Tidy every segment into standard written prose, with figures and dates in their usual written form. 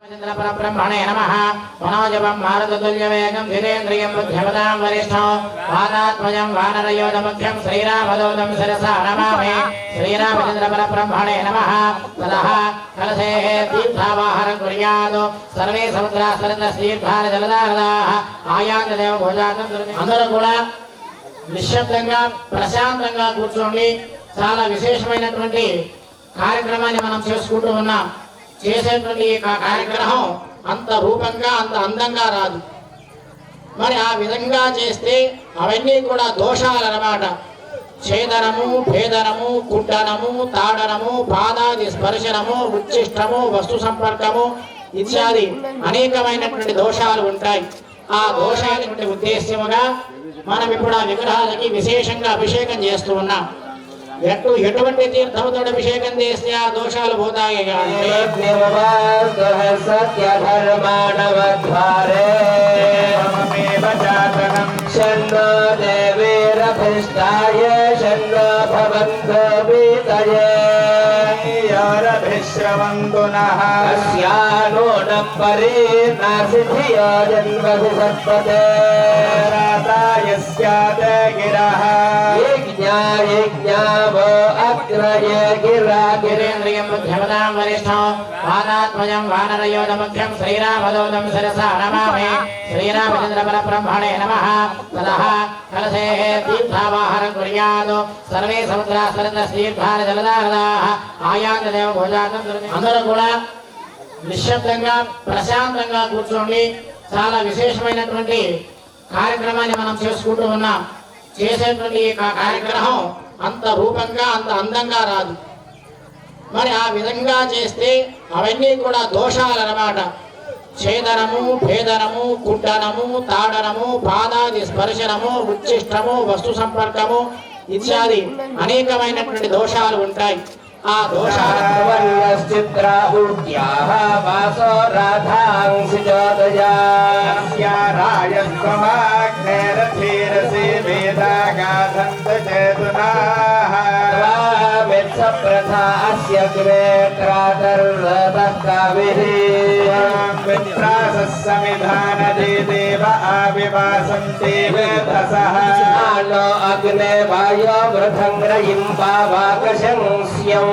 ब्रह्मणे नमः मनोजवं मारुततुल्यवेगं धीरेन्द्रियं बुद्धिमतां वरिष्ठो वातात्मजं वानरयोधमुख्यं श्रीरामदूतं शिरसा नमामि श्रीरामचन्द्रपरब्रह्मणे नमः ततः कलशे तीर्थावाहनं कुर्यात् सर्वे समुद्रास्तरतीर्थारजलदारदाः आयान्तदेव भोजातं అందరూ కూడా నిశ్శబ్దంగా ప్రశాంతంగా కూర్చోండి. చాలా విశేషమైనటువంటి కార్యక్రమాన్ని మనం చేసుకుంటూ ఉన్నాం. చేసేటువంటి కార్యక్రమం అంత రూపంగా అంత అందంగా రాదు. మరి ఆ విధంగా చేస్తే అవన్నీ కూడా దోషాలు అన్నమాట. ఛేదనము, భేదనము, కుట్టనము, తాడనము, పాదాది స్పర్శనము, ఉచ్చిష్టము, వస్తు సంపర్కము ఇత్యాది అనేకమైనటువంటి దోషాలు ఉంటాయి. ఆ దోషాలకి ఉద్దేశ్యముగా మనం ఇప్పుడు ఆ విగ్రహాలకి విశేషంగా అభిషేకం చేస్తూ ఉన్నాం. ఎటువంటి తీర్థముతో అభిషేకం చేస్తే ఆ దోషాలు పోతాయి. गिरेन्द्रियं बुद्धिमतां वरिष्ठो वातात्मजं वानरयोधमुख्यं श्रीरामदूतं शिरसा नमामि श्रीरामचन्द्रपरब्रह्मणे नमः ततः कलशे तीर्थावाहनं कुर्यात् सर्वे समुद्रास्तरतीर्थारजलदारदाः आयान्तदेव भोजातं అందరూ కూడా నిశ్శబ్దంగా ప్రశాంతంగా కూర్చోండి. చాలా విశేషమైనటువంటి కార్యక్రమాన్ని మనం చేసుకుంటూ ఉన్నాం. చేసేటువంటి కార్యక్రమం అంత రూపంగా అంత అందంగా రాదు. మరి ఆ విధంగా చేస్తే అవన్నీ కూడా దోషాలు అన్నమాట. ఛేదనము, భేదనము, కుట్టనము, తాడనము, పాదాది స్పర్శనము, ఉచ్చిష్టము, వస్తు సంపర్కము ఇత్యాది అనేకమైనటువంటి దోషాలు ఉంటాయి. ఆ దోషాలు अग्ने वायो वृथंग्रयिं पावाकशंस्यं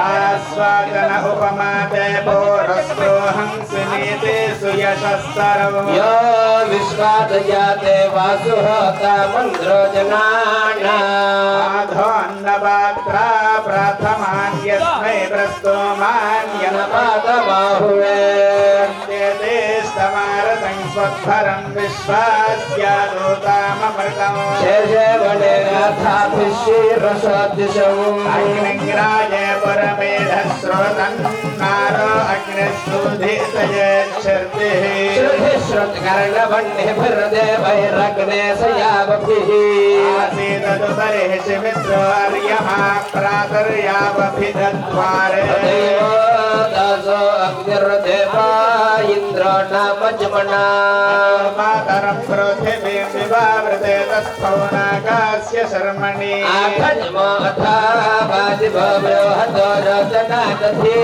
आस्वादन उपमाते पोरस्रोहंसिनीते सुयशस्तरं यो विश्वादयाते वासुहता मन्द्रो जनाना आधोन्नपात्रा प्रथमान्यस्मै प्रस्तोमान्यनपातबाहुवे देदेस्तमारतं स्वत्फरं विश्वास्यादोताममृतं शेषवने गाथाभिषीरसदृशम् अग्निग्राये परमेधस्रोतन्नारो अग्निस्तुधितये शर्तिः श्रुतिश्रुतकर्णवह्निभिर्देवैरग्ने सयावभिः आसीददुपरिः शिमित्रो अर्यमा प्रातर्यावभिदद्वारे दासो अग्निर्देवा इन्द्रो नामजमना मातरं पृथिवीं विवावृते तस्थौ नागास्य शर्मणि आखज्मो अथा वाजिभव्यो हतो रचनादधि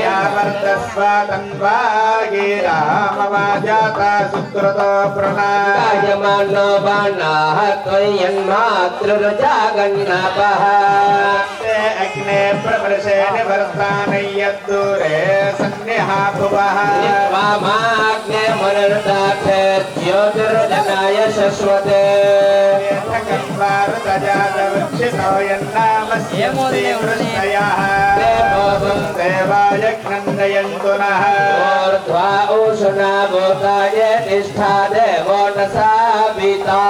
यावर्तस्वातन्वागीरामवाजाता सुकृतो प्रणयमानो बाणाः त्वय्यन्मातृरजागन्नापः अग्ने प्रवर्षे निवर्तानय्यद्दूरे सन्निहा भुवः वामाग्ने मनर्दाथे ज्योतिर्जनाय शश्वते भारतजातवक्षितो यन्नामस्य कृष्णयः देवोऽहं देवायज्ञन्दयन्तु नः ऊर्ध्वा उषुना भूताय तिष्ठा देवो न साविता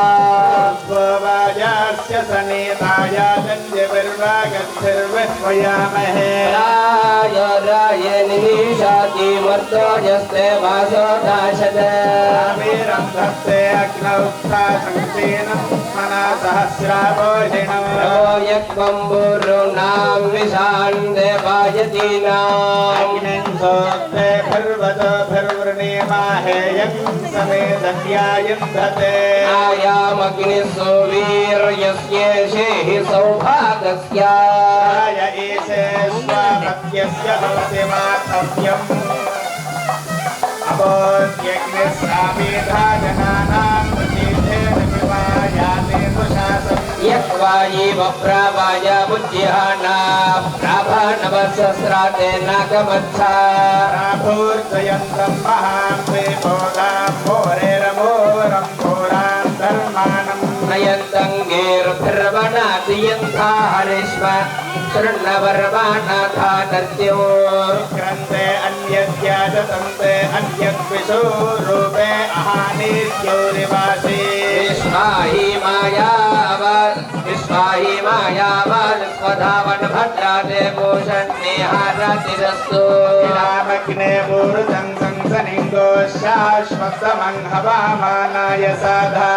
स्ववाजास्य सनीताय गन्धिर्वागन्धिर्विह्वयामहे राये निशाति मर्तो यस्ते वासो दाशते वीरं धत्ते अग्नौ उत्थासंसेनं सहस्राभोषिणं यक्वं बुरुणां विशान् देवायतीनां सोक्ते भर्वतो भर्वृणीमाहेयं समेदन्यायन्धते आयामग्निसो वीर्यस्येषे हि सौभागस्याय ईशे स्वापत्यस्य भवति मातव्यम् यक्वायी वप्रावाय मुज्जिहाना प्राभानवसस्राते नागमच्छा राभूर्जयन्तं महां मोरेरमोरं घोरां धर्माणम् नयन्तङ्गेर्भिर्वनाति यन्था हरिष्म शृण्णवर्मानाथा नद्योर्ग्रन्थे अन्यस्याजतन्ते अन्यद्विषो रूपे अहानिद्योरिवासी विश्वाहि मायावान् स्वधावन् भद्राते भूषण्येहारतिरस्तु रामग्ने पूर्तं संसनिङ्गो शाश्वतमङ्घवामानाय साधा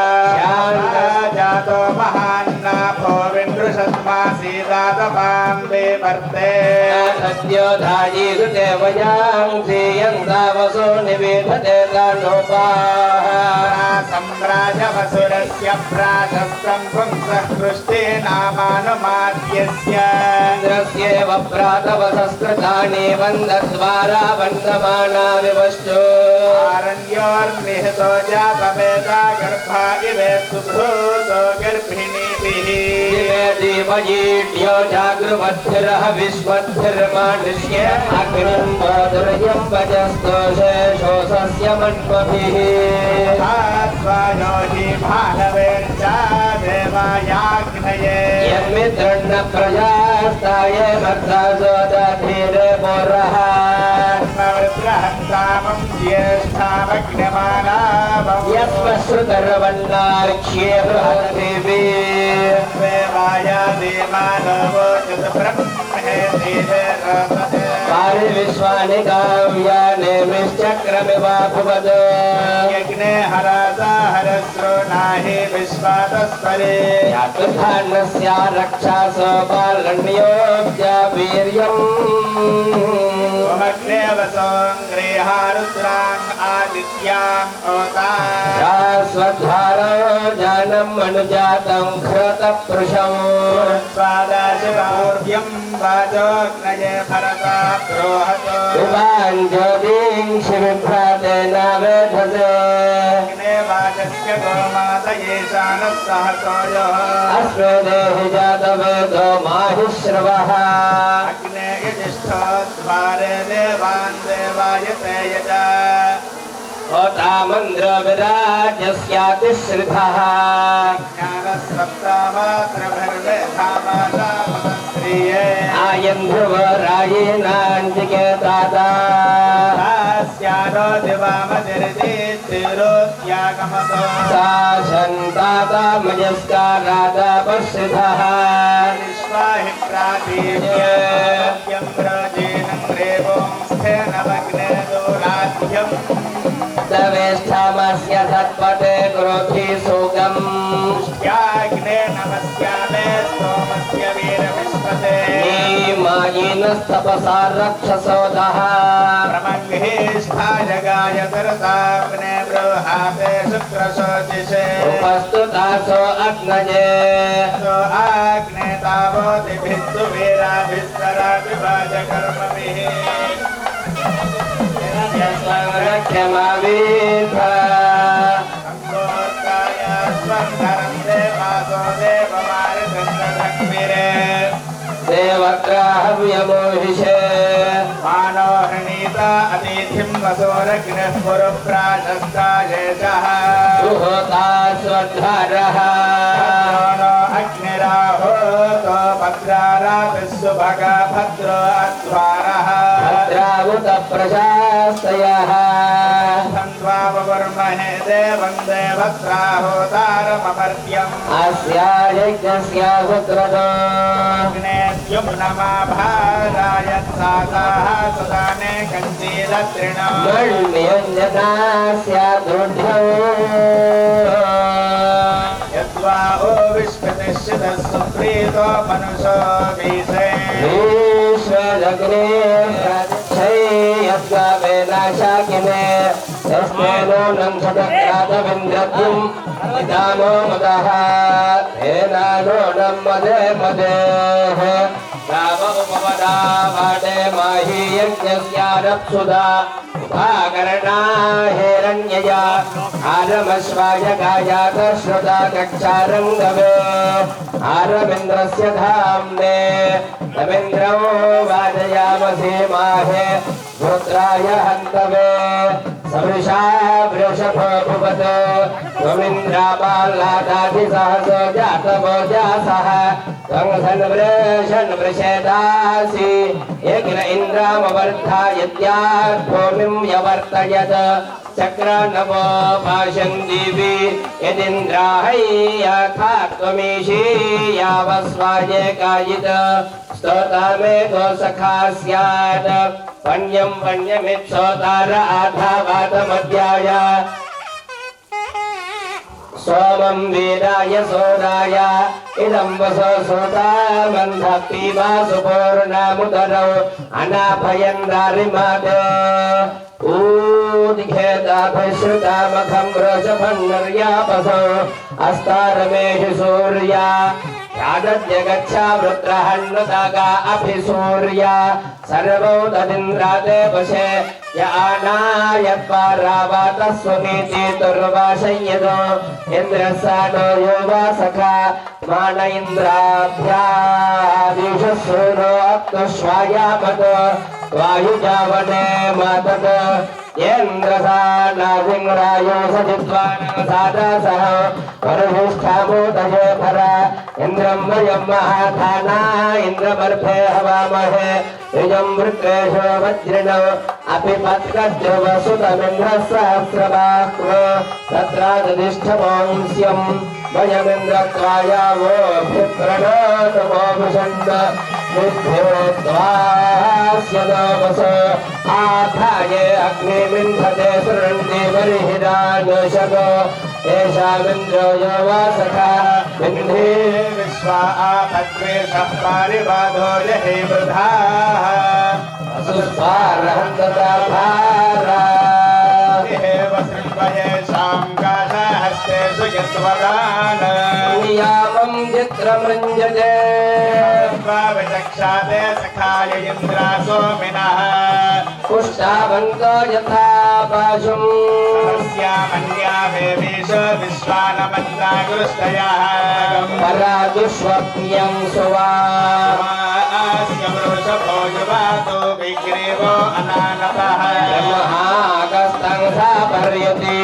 जातो महान्नाभो विन्दृशत्मा सीतातपां विवर्ते सद्योधायी सुदेवयां श्रीयन्तावसो निवेदते दानोपाः सम्राजवसुरस्य प्राशस्तं पुंसः कृष्टेनामानुमाद्यस्य इन्द्रस्येव प्रातवसस्कृतानि वन्दद्वारा वन्दमाना विवश्चो आरण्योर्निहितो जातवेदा गर्भा इवे सुभूतो गर्भिणीभिः देवयीड्यो जागृवद्भिरः विश्वद्भिर्मानुष्ये अग्निं बोधुर्यं वजस्तोषेषोऽसस्य मन्मभिः आत्वायो हि भानवेर्चा देवायाग्नये यन्मित्रन्न प्रजास्ताय मर्दासोदधीरे मोरः वृत्रहन्तामं ज्येष्ठामग्नमानावं यस्मश्रुतर्वन्नार्क्ष्ये बृहद्देवी देवाया देमानवो चतुर्ब्रह्मेति रसते पारिविश्वानि काव्यानि मिश्चक्रमिवाभुवत् यज्ञे हरसा हरस्रो नाहि विश्वातस्परे यातुधान्नस्या रक्षा सोपालन्योऽब्जा वीर्यम् त्वमग्नेव सोऽङ्ग्रेहारुद्रान् आदित्याम् ओतान् शाश्वद्धारो जानम् अनुजातं घृतपृशम् स्वादाशिवौर्यं वाजोऽग्नये भरता द्रोहतो विभाञ्जोतिं शिविभ्रातेन वेधसे अग्ने वाजस्य गोमातये शानः सहसोजः अस्मे देहि जातवेदो माहिश्रवः अग्ने यजिष्ठोद्वारे देवान् देवायते यजा होतामन्द्रविराजस्यातिश्रितः ज्ञानसप्तामात्रभिर्वेधामादामस्त्रिये आयन्ध्रुवरायेनान्तिके दाता स्यानो दिवामतिर्दितिरोत्यागमतो सा शन्तातामयस्कारादापश्रितः विश्वाहि प्रातीव्यं व्रजेनं रेवोंस्थेनमग्ने दोराध्यम् सवेष्ठामस्य सत्पते क्रोधी सुगम् याग्ने नमस्यामे स्तोमस्य वीरविष्पते मायेनस्तपसा रक्षसोदः प्रमङ्गेष्ठा जगाय तरताग्ने बृहाते शुक्रशोचिषे उपस्तुतासो अग्नये सो आग्ने तावोतिभिस्तु वीराभिस्तराभिवाजकर्मभिः रक्षमावीर्भा सम्भोक्ताय स्वधरं देवासो देवमारिदन्तधग्मिरे देवग्राहव्यमोहिषे मानो हृणीता अतिथिं वसोरग्निः पुरुप्राशस्तायेषः सुहोता स्वधारः नो अग्निराहोतो भद्रारातिः सुभगा भद्रो अध्वारः भद्रावुत प्रशास्तयः सन्त्वाववर्महे देवं देवत्राहोतारममर्त्यम् अस्या यज्ञस्य पुत्रतो अग्नेद्युम्नमाभाराय साताः सुदाने कञ्चीदत्रिणो मण्यञ्जनास्य दृढौ यद्वा ओ विश्वतिश्चितः सुप्रीतो मनुषो वीसे विश्वदग्ने यद्गावेनाशाकिने यस्मेनो नंसदक्रातविन्द्रद्युम् इदानो मदः तेनानो नम् मदे मदेः राम उपवदा वाटे माहि यज्ञस्यारप्सुदा उपाकरणा हिरण्यया आरमश्वाय गायातश्रुता कक्षारं गवे आरमिन्द्रस्य धाम्ने रवीन्द्रो वाजयामसे माहे रुद्राय हन्तवे सवृषा वृषभभुवत् त्वमिन्द्रापाल्लादाधिसहस जातवोजासः त्वं सन्वृषन्वृषेदासि यज्ञ इन्द्रामवर्धायत्याद्भूमिं यवर्तयत् चक्रनवो भाषन् दिवि यदिन्द्राहैयथा त्वमीशी यावस्वाये कायित् स्तोतामे गोसखा स्यात् पण्यं पण्यमित्सोतार आधावातमध्याय सोमं वीराय सोदाय इदं वसो सोता मन्धः पीवा सुपूर्णमुदरौ अनाभयन्दारिमादे ऊदिखेदाभिश्रुतामखं रोषभन्नर्यापसौ अस्तारमेषु सूर्या यादद्यगच्छा वृत्रहन्नुतागा अभिसूर्या सर्वौ तदिन्द्राते वशे य आनायत्वारावातस्वनीति तुर्वाशय्यदो इन्द्रस्सानो यो वा सखा मान इन्द्राभ्यादिषु सूरो अक्तुष्वायामतो वायुजावने मातत् येन्द्रसा नासिंहरायो सजित्वानसादासः वरुष्ठामोदये भरा इन्द्रं वयं महाधाना इन्द्रमर्भे हवामहे युजं वृत्रेषु वज्रिणो अपि पत्कद्रुवसुतमिन्द्रसहस्रबाह्व तत्रादधिष्ठमांस्यं वयमिन्द्रत्वायावोऽभिप्रणोतमोऽभिषण्ड विद्योद्वास्य दोपस आधाये अग्निमिन्धते सुरन्ति बर्हिरानुषगो येषामिन्द्रो यो वा सखा विन्धे विश्वा आपद्वेषः पारिबाधो जहि वृधाः असुस्वारहन्तता भारा एव शृण्वयेषां काशहस्तेषु यस्वदान् नियामं चित्रमृञ्जते विचक्षाते सखाय इन्द्रा सोमिनः पुष्टावन्तो यथा पाशुम् सहस्यामन्या वेवीषु विश्वानमन्दागुरुष्टयः परादुष्वप्न्यं सुवा अस्य वृषभो युवातो विग्रीवो अनानपः महाकस्तं सापर्यति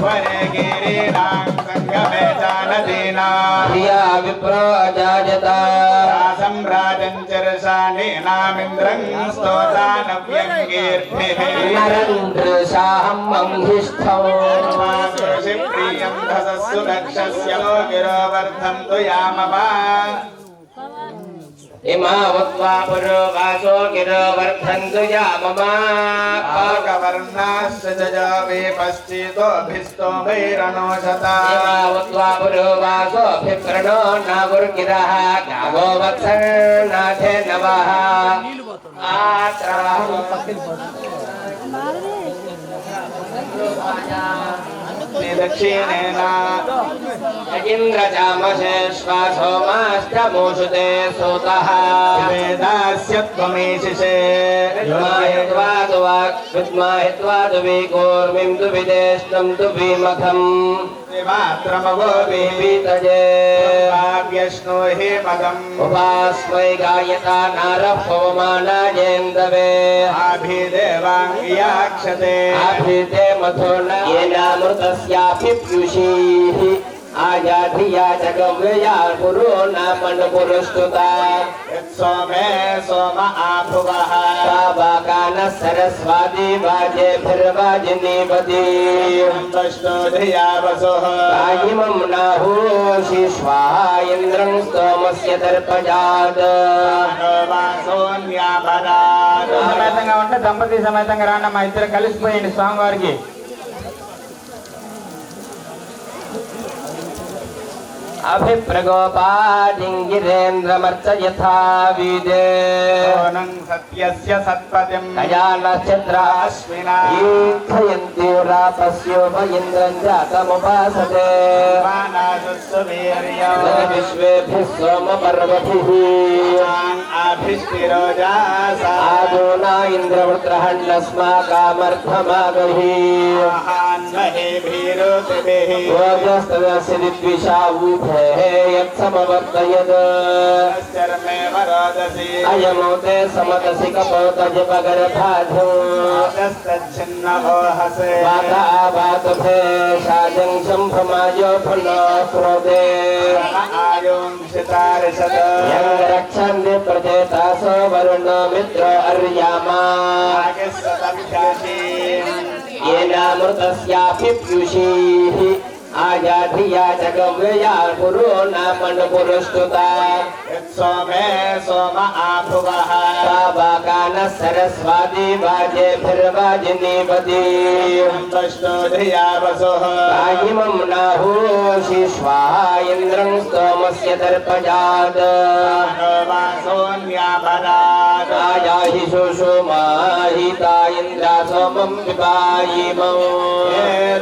वरे गिरीणां सङ्गमे जानदीना धिया विप्रो अजायता सम्राजं चरसानीनामिन्द्रं स्तोतानव्यङ्गीर्भिः नरेन्द्रशाहं मंहिष्ठौ प्रियं धसस्सु दक्षस्य गिरो वर्धन्तु यामवा इमावत्वा पुरोवासो गिरो वर्धन्तु याममा पाकवर्णास्य जजावे पश्चितोऽभिस्तो भैरनोषता इमावत्वा पुरोवासोऽभिप्रणो नागुर्गिरः गावो वत्सर्नाथे नवः आत्राहु दक्षिणेन इन्द्रजामसे श्वासोमाष्टमोषुते सोतः वेदास्य त्वमेशिषे विद्माहित्वा दुविकूर्मिं दुविदेष्णं दुविमखम् मात्रमवो विपीतये व्यश्नो हि मदम् उपास्मै गायता नारः पवमानायेन्दवे आभिदेवाङ्ग्याक्षते आभृते मथो न येनामृतस्याभिप्युषीः आजाधिया च गव्यया पुरो नामनुपुरुष्टुता यत्सोमे सोम आभुवः सावाकानः सरस्वाती वाजेभिर्वाजिनीवती पष्टो धिया वसुः कायिमं नाहूषि स्वाहा इन्द्रं स्तोमस्य दर्पजात् वासोऽन्यापरात् సమేతంగా ఉంటే దంపతి సమేతంగా రాండి మా ఇద్దరు కలిసిపోయింది స్వామివారికి अभिप्रगोपादिङ्गिरेन्द्रमर्चयथा विदे सोनं सत्यस्य सत्पतिं कया नक्षत्राश्विना ईर्थयन्ति रापस्योपयिन्द्रं जातमुपासते मानासस्य वीर्यं विश्वेभिः सोमपर्वभिः आभिष्टिरोजासा आदोना इन्द्रवृत्रहण्डस्माकामर्थमागहि महान्महे भीरुतिभिः ओजस्तदस्य द्विषावूभेः यत्समवर्तयत् शर्मेव रोदसी अयमोते समदसि कपोतजपगर्भाधो तस्तच्छिन्नमोहसे वाता वातभे शाजं शम्भमायो फुल्लो क्रोधे आयुंसितारिषद यं रक्षन्ति प्रजेतासो वरुणो मित्र अर्यामा येनामृतस्यापि पीयूषीः आजाधिया जगव्यया पुरो नामनुपुरुष्टुता सोमे सोम आभुवः सावाकानः सरस्वादी वाजेभिर्वाजिनीपति वष्टो धिया वसुः कायिमं नाहोषि स्वाहा इन्द्रं स्तोमस्य दर्पजात् वासोऽन्याभरात् आयाहि सुषुमाहिता इन्द्रा सोमं विपायिमौ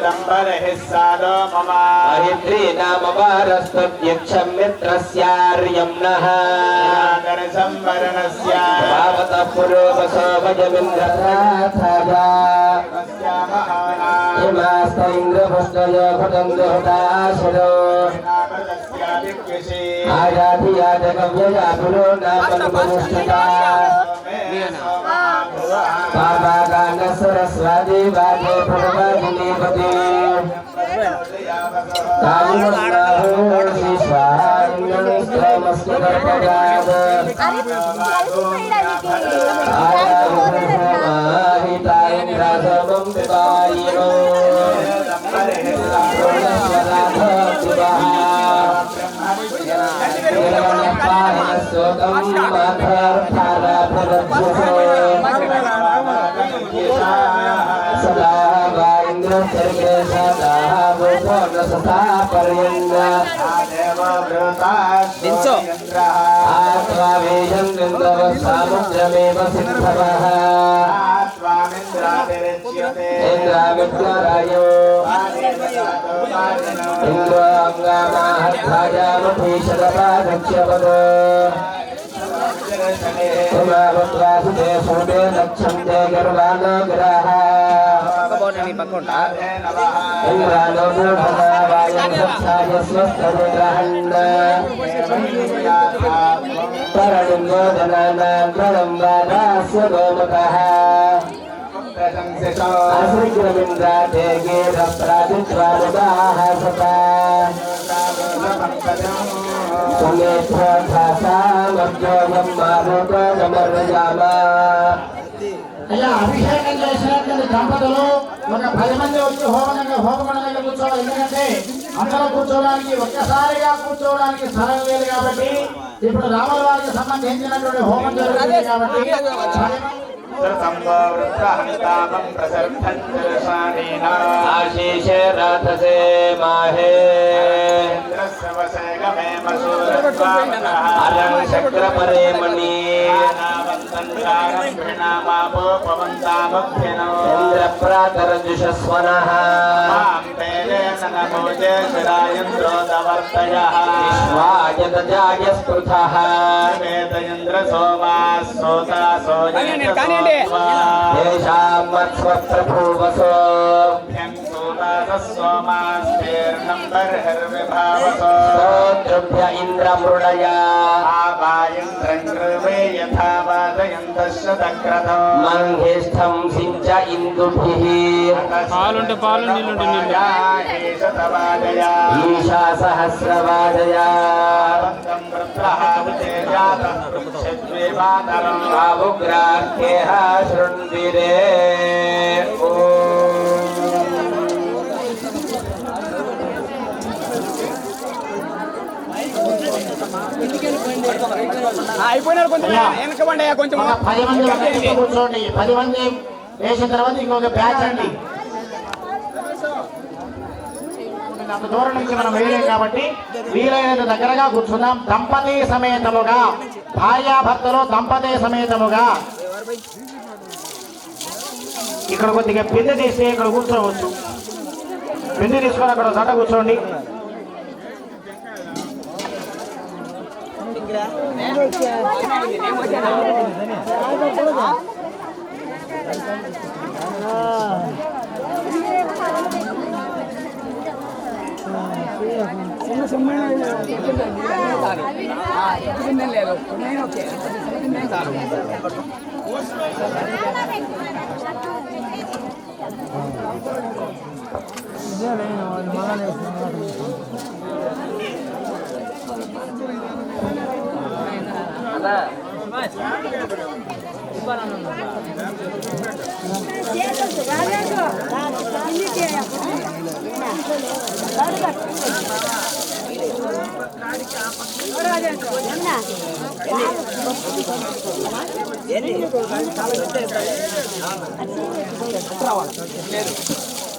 दम्बरहिः सादो मम महित्री नाम वारस्तुत्यक्षं मित्रस्यार्यं नः संवरणस्य भावतः पुरोपसो भजमिन्द्रराथाजा हिमास्त इन्द्रभुष्टयो भटन्तु हताशरो आयाधिया जगव्यया पुरो नामनुपुरुष्टता पापागानः सरस्वती वाजे फलवाजिनीपति कालिमन्नाहोषि स्वाहा इन्द्रं स्तोमस्य दर्पजात् आयाभिर्होमाहिता इन्द्रा सोमं विपायिनो सोतं सदा वा इन्द्रसर्गे सदा भूतोऽनसथा पर्यन्ता आत्मावेशं गन्धवसामुद्रमेव सिन्धवः इन्द्रामित्ररायो इन्द्राङ्गामाहत्यामुखीशदपादक्ष्यपदो उमावत्वासुते सूते लक्ष्यन्ते गर्वाणो ग्राः इंद्रानो मूढना वायं सत्साय स्वस्तमुद्रहण्ड परणिं मोदनानां गणं वादास्य गोमकः अश्रिग्रमिन्द्राते गीरप्रादित्वानुगाः सता सुमेध्वधासामर्जोऽयं मारुतोऽयमर्यामा అయ్యా అభిషేకం చేసినటువంటి దంపతులు ఒక 10 మంది వచ్చి హోమగుండం దగ్గర కూర్చోవాలి. ఎందుకంటే అందరూ కూర్చోవడానికి ఒక్కసారిగా కూర్చోవడానికి స్థలం లేదు కాబట్టి ఇప్పుడు రాముల వారికి సంబంధించినటువంటి హోమం జరుగుతుంది కాబట్టి आशीष राधसे माहे अलं शक्र परे मणि इंद्र प्रातरजुषस्वनः विश्वाय दजाय स्पृथः इंद्र सोमा सोता येषां मत्स्वप्रभुवसो स्तोत्रभ्य इन्द्रमृडया मंहिष्ठं सिञ्च इन्दुभिः ईशा सहस्रवादया बाहुग्राह्येह शृण्विरे అయిపోయినారు కొంచెం వెనకబండి కొంచెం 10 మంది ఒకే కూర్చోండి. 10 మంది వేసిన తర్వాత ఇంకొక బ్యాచ్ అండి. అంత దూరం నుంచి మనం వేయలేం కాబట్టి వీలైనంత దగ్గరగా కూర్చుందాం. దంపతి సమేతముగా భార్యాభర్తలు దంపతి సమేతముగా ఇక్కడ కొద్దిగా బిందె తీస్తే ఇక్కడ కూర్చోవచ్చు. బిందె తీసుకొని అక్కడ చోట కూర్చోండి. లేదు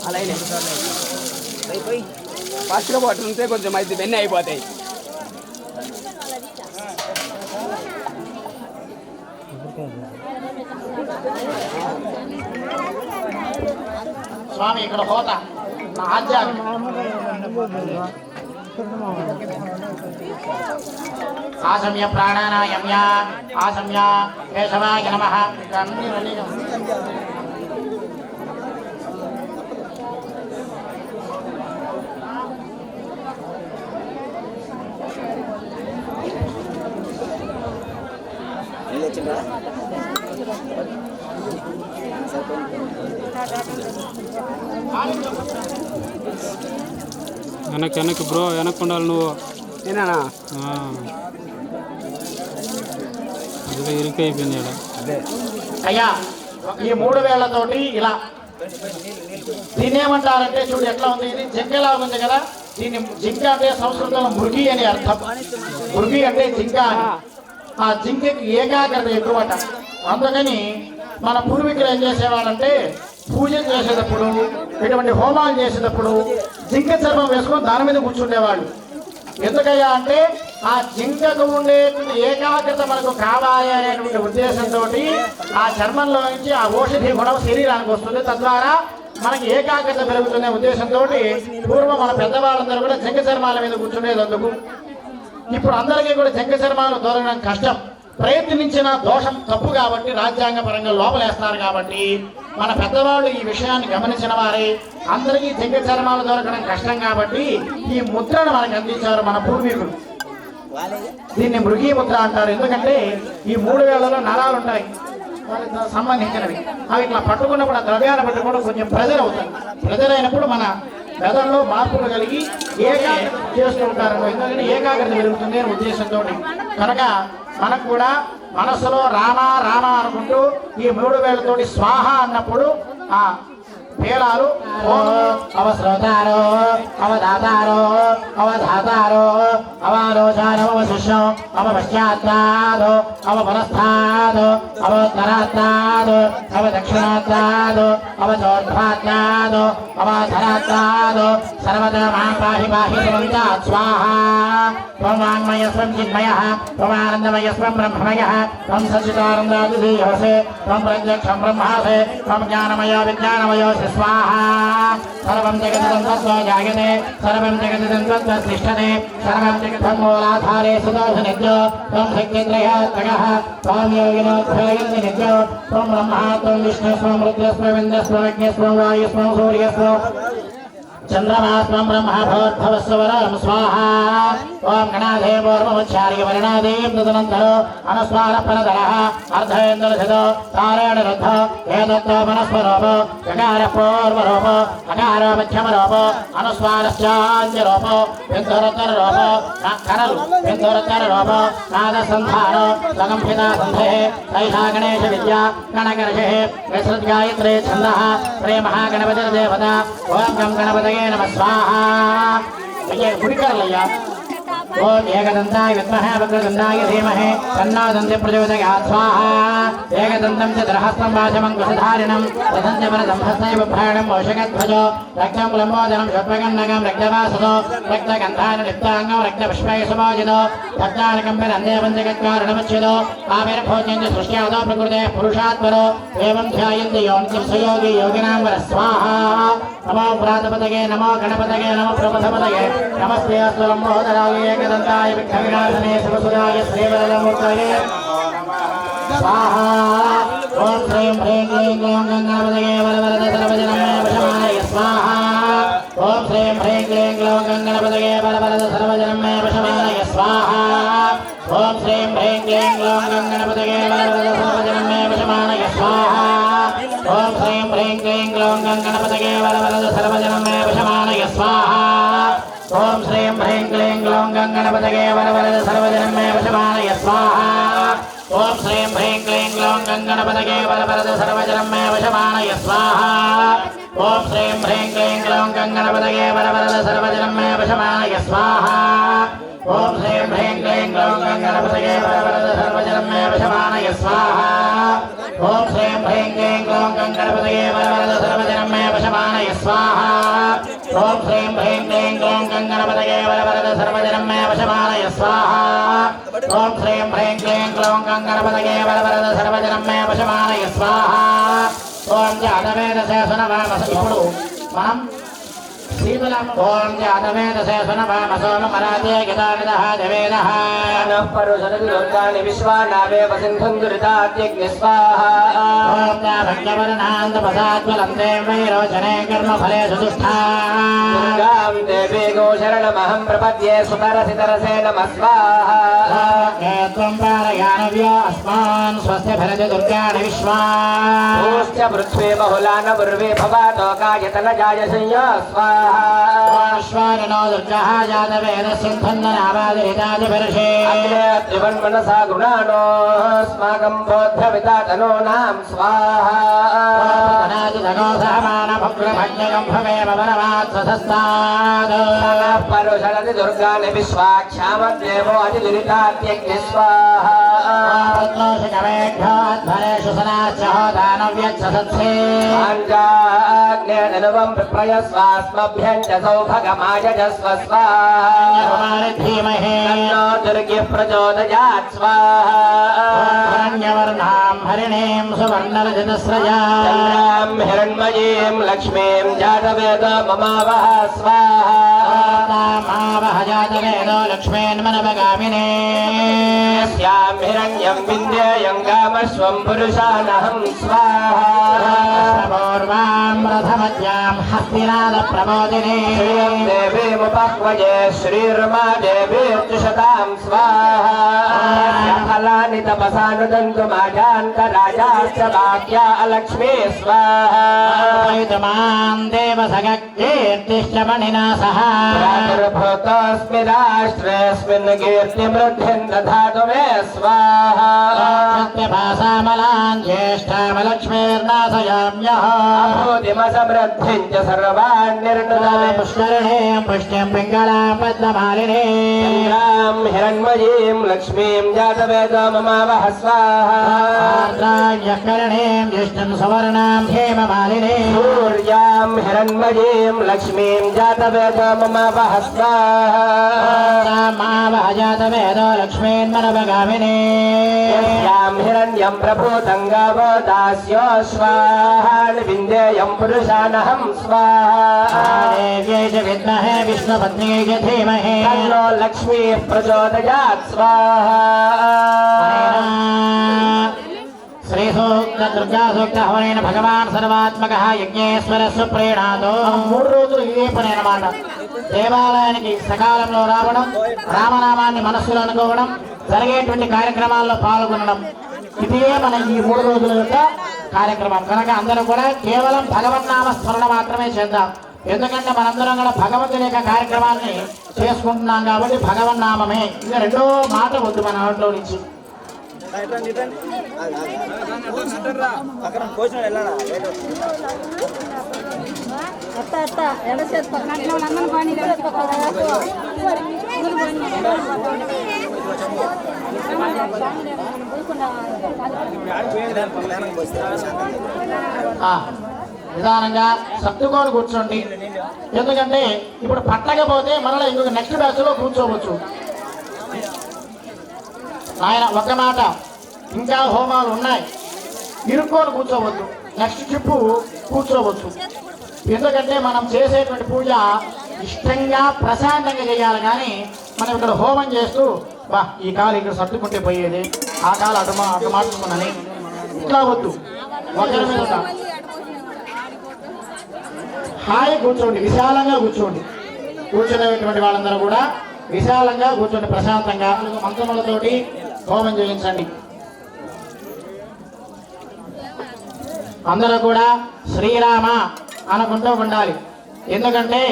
అలా ఫాస్ట్గా పట్టుంటే కొంచెం అయితే వెన్నీ అయిపోతాయి. స్వామి ఇక్కడ హోత ఆధ్యాత్మిక ఆసమ్య ప్రాణానాయమ్య ఆసమ్య కేశవాయ నమః. వెనక్కి బ్రో వెనక్కి ఉండాలి నువ్వు. నేనా అదే ఇరుకైపోయింది. అదే అయ్యా ఈ 3 వేళ్లతోటి ఇలా దీన్ని ఏమంటారంటే చూడు ఎట్లా ఉంది, ఇది జింకలా ఉంది కదా. దీన్ని జింక అంటే సంస్కృతంలో మృగి అని అర్థం. మృగి అంటే జింక అని. ఆ జింకకి ఏకాగ్రత ఎక్కువట. అందుకని మన పూర్వీకులు ఏం చేసేవాడంటే పూజలు చేసేటప్పుడు ఇటువంటి హోమాలు చేసేటప్పుడు జింక చర్మం వేసుకొని దాని మీద కూర్చుండేవాళ్ళు. ఎందుకయ్యా అంటే ఆ జింకకు ఉండే ఏకాగ్రత మనకు కావాలి అనేటువంటి ఉద్దేశంతో ఆ చర్మంలో నుంచి ఆ ఔషధి గుణం శరీరానికి వస్తుంది. తద్వారా మనకి ఏకాగ్రత పెరుగుతున్న ఉద్దేశంతో పూర్వం మన పెద్దవాళ్ళందరూ కూడా జింక చర్మాల మీద కూర్చునేది. అందుకు ఇప్పుడు అందరికీ కూడా జింక చర్మాలు దొరకడం కష్టం. ప్రయత్నించిన దోషం తప్పు కాబట్టి రాజ్యాంగ పరంగా లోపలేస్తారు. కాబట్టి మన పెద్దవాళ్ళు ఈ విషయాన్ని గమనించిన వారే అందరికీ జింక చర్మాలు దొరకడం కష్టం కాబట్టి ఈ ముద్రను మనకు అందించారు మన పూర్వీకులు. దీన్ని మృగీ ముద్ర అంటారు. ఎందుకంటే ఈ 3 వేళ్లలో నరాలు ఉంటాయి వాటికి సంబంధించినవి. అవి ఇట్లా పట్టుకున్నప్పుడు ఆ ద్రవ్యాన్ని పట్టుకున్నప్పుడు కొంచెం ప్రెజర్ అవుతుంది. ప్రెజర్ అయినప్పుడు మన మెదడులో మార్పులు కలిగి ఏకాగ్రత చేస్తూ ఉంటారు. ఎందుకంటే ఏకాగ్రత పెరుగుతుంది అనే ఉద్దేశంతో కనుక మనకు కూడా మనసులో రామ రామ అనుకుంటూ ఈ 3 వేళ్లతోటి స్వాహ అన్నప్పుడు ఆ పేలాలు అవశ్రోతారో అవధాతారో అవధాతారో అవరోచారో అవశిష్యం అవపశ్చాత్తాదో అవపరస్థాదో అవోత్తరాత్తాదో అవదక్షిణాత్తాదో అవచోర్ధ్వాత్తాదో అవధరాత్తాదో సర్వదా మాం పాహి పాహి సుమంతాత్ స్వాహా. త్వం వాङ्मयस्त्वं चिन्मयः त्वमानन्दमयस्त्वं ब्रह्ममयः त्वं सच्चिदानन्दादिधीयोऽसि त्वं प्रत्यक्षं ब्रह्मासि त्वं ज्ञानमयो विज्ञानमयो स्वाहा. सर्वं जगदिदं तत्त्वो जायते सर्वं जगदिदं तत्त्वतिष्ठते सर्वं जगतं मूलाधारे सुदोषनित्यो त्वं शक्तित्रयात्मकः त्वं योगिनोऽध्यायन्ति नित्यो त्वं ब्रह्मा त्वं विष्णुस्त्वं रुद्रस्त्वं इन्द्रस्त्वं अग्निस्त्वं वायुस्त्वं सूर्यस्त्वं चंद्रमास्त्वं ब्रह्मा भवद्भवस्वरं स्वाहा. ओम गणाधे पूर्वमुच्चार्य वर्णादेव तदनन्तरो अनुस्वारपरधरः अर्धेन्द्रधो तारेण रुद्ध एतत्तो मनस्वरूपो गकार पूर्वरूपो अकार मध्यमरूपो अनुस्वारश्चान्यरूपो बिन्दुरतररूपो करलु बिन्दुरतररूपो नादसन्धानो लगम्भिता सन्धेः तैषा गणेशविद्या गणगर्षेः विसृज्गायत्रे छन्दः श्री महागणपतिर्देवता. ओम गं गणपतये नमः स्वाहा. गुडिकरलय्या. ओम एकदन्ताय विद्महे वक्रतुण्डाय धीमहि तन्नो दन्तिः प्रचोदयात् स्वाहा. एकदन्तं चतुर्हस्तं वाचमङ्कुशधारिणं रथञ्चपरसंहस्तैव भ्राणं मोषकध्वजो रक्तं लम्बोदरं षट्वगन्नगं रक्तवासदो रक्तगन्धान् लिप्ताङ्गं रक्तपुष्पैः सुमोजितो भक्तानकम्पिरन्धे पञ्चगत्कारणमुच्यतो आविर्भूत्यञ्च सृष्ट्यादो प्रकृतेः पुरुषात्परो एवं ध्यायन्ति योनित्यं सुयोगी योगिनां वरः स्वाहा. नमो प्रातपतये नमो गणपतये नमो प्रपथपतये नमस्ते अस्तु लम्बोदराय एकदन्ताय विघ्नविनाशने शिवसुराय श्रीवरदमूर्तये स्वाहा ओम श्रीं ह्रीं क्लीं ग्लौं गङ्गापतये वरवरद सर्वजनमे वशमानय स्वाहा ओम श्रीं ह्रीं क्लीं ग्लौं गङ्गापतये वरवरद सर्वजनमे वशमानय स्वाहा ओम श्रीं ह्रीं क्लीं ग्लौं गङ्गापतये वरवरद सर्वजनमे वशमानय स्वाहा ओम श्रीं ह्रीं क्लीं ग्लौं गङ्गापतये वरवरद सर्वजनमे वशमानय स्वाहा ओम श्रीं ह्रीं क्लीं ग्लौं गङ्गापतये वरवरद सर्वजनमे वशमानय स्वाहा ओम श्रीं ह्रीं क्लीं ग्लौं गङ्गापतये वरवरद सर्वजनमे वशमानय स्वाहा ओम श्रीं ह्रीं क्लीं ग्लौं गङ्गापतये वरवरद सर्वजनमे वशमानय स्वाहा ओम श्रीं ह्रीं क्लीं ग्लौं गङ्गापतये वरवरद सर्वजनमे वशमानय स्वाहा ओम श्रीं ह्रीं क्लीं ग्लौं गङ्गापतये वरवरद सर्वजनमे वशमानय स्वाहा ओम श्रीं ह्रीं क्लीं ग्लौं गङ्गापतये वरवरद सर्वजनमे वशमानय स्वाहा ओम श्रीं ह्रीं क्लीं ग्लौं गङ्गापतये वरवरद सर्वजनमे वशमानय स्वाहा ओम जातवेदसे सुनवामस ఇప్పుడు మనం శ్రీబలం ఓం జాతవేదసే సునవామసోమ మరాదే గదానదః దేవేదః नः परुषरति दुर्गाणि विश्वानावेव सिन्धुं दुरितात्यग्नि स्वाहा ఓం భక్తవర్ణాంతపసాద్వలందే వైరోచనే కర్మఫలేషు దుష్ఠా दुर्गां देवीगो शरणमहं प्रपद्ये सुतरसितरसे नमः स्वाहा त्वं पारयानव्यो अस्मान् स्वस्य भरति दुर्गाणि विश्वा भूश्च पृथ्वी बहुलान पूर्वे भवातोकायतनजाय संयो स्वाहा नो दुर्गः जातवेदसिन्धन्दनावादिहितादिवर्षे अग्ने त्रिवन्मनसा गृणानो अस्माकं बोद्धविता तनूनां स्वाहा परुषरति दुर्गाणि विश्वाक्षामद्देवो अधिदुरितात्यग्नि स्वाहा पाञ्चाग्नेनवं विप्रयस्वास्मभ्यं च सौभगमायजस्व स्वाहा तन्नो दुर्गे प्रचोदयात् स्वाहा हरिणीं सुवर्णरजतस्रजा चन्द्रां हिरण्मयीं लक्ष्मीं जातवेदो ममावः स्वाहा जातवेदो लक्ष्मीन्मनवगामिने यस्यां हिरण्यं विन्द्येयं कामस्वं पुरुषानहं स्वाहा पूर्वां रथमध्यां हस्तिनादप्रमोदिने श्रियं देवीमुपह्वये श्रीरमा देवीर्जुषतां स्वाहा फलानि तपसा नुदन्तु माजान्तराजाश्च भाग्या अलक्ष्मी स्वाहा देवसगीर्तिश्च मणिना सह प्रादुर्भूतोऽस्मि राष्ट्रेऽस्मिन् कीर्तिमृद्धिं दधातु मे स्वाहा सत्यभासामलान् ज्येष्ठामलक्ष्मीर्नाशयाम्यः भूतिमसमृद्धिं च सर्वान् निर्णुदमे पुष्करिणीं पुष्टिं पिङ्गलां पद्ममालिनीं चन्द्रां हिरण्मयीं लक्ष्मीं जातवेदो ममावः स्वाहा करणीं ज्येष्ठं सुवर्णां हेममालिनीं सूर्यां हिरण्मयीं लक्ष्मीं जातवेदो ममावः स्वाहा मावः जातवेदो लक्ष्मीन्मनवगामिने यस्यां हिरण्यं प्रभूतं गावो दास्यो स्वाहान् विन्देयं पुरुषानहं स्वाहा देव्यै च विद्महे विष्णुपत्न्यै च धीमहि तन्नो लक्ष्मीः प्रचोदयात् स्वाहा శ్రీసూక్త దుర్గాసూక్త హవనైన భగవాన్ సర్వాత్మక యజ్ఞేశ్వరస్సు ప్రేణాతో 3 రోజులు ఇదే పని అన్నమాట. దేవాలయానికి సకాలంలో రావడం, రామనామాన్ని మనస్సులో అనుకోవడం, జరిగేటువంటి కార్యక్రమాల్లో పాల్గొనడం, ఇదే మన ఈ 3 రోజుల యొక్క కార్యక్రమం. కనుక అందరూ కూడా కేవలం భగవన్నామ స్మరణ మాత్రమే చేద్దాం. ఎందుకంటే మనందరం కూడా భగవంతుని యొక్క కార్యక్రమాన్ని చేసుకుంటున్నాం కాబట్టి భగవన్నామమే. ఇంకా రెండో మాట వద్దు మన నోట్లో నుంచి. నిదానంగా సర్దుకొని కూర్చోండి. ఎందుకంటే ఇప్పుడు పట్టకపోతే మనలో ఇంకొక నెక్స్ట్ బ్యాచ్ లో కూర్చోవచ్చు. ఆయన ఒక మాట, ఇంకా హోమాలు ఉన్నాయి, ఇరుక్కొని కూర్చోవద్దు. నెక్స్ట్ ట్రిప్ కూర్చోవచ్చు. ఎందుకంటే మనం చేసేటువంటి పూజ ఇష్టంగా ప్రశాంతంగా చేయాలి. కానీ మనం ఇక్కడ హోమం చేస్తూ బా ఈ కాలు ఇక్కడ సర్దుకుంటే పోయేది, ఆ కాలు అటు మార్చుకున్నాని ఇట్లా వద్దు. ఒకరి మీద ఉంటాం. హాయి కూర్చోండి, విశాలంగా కూర్చోండి. కూర్చునేటువంటి వాళ్ళందరూ కూడా విశాలంగా కూర్చోండి, ప్రశాంతంగా మంత్రములతోటి హోమం చేయించండి. అందరూ కూడా శ్రీరామ అనుకుంటూ ఉండాలి. ఎందుకంటే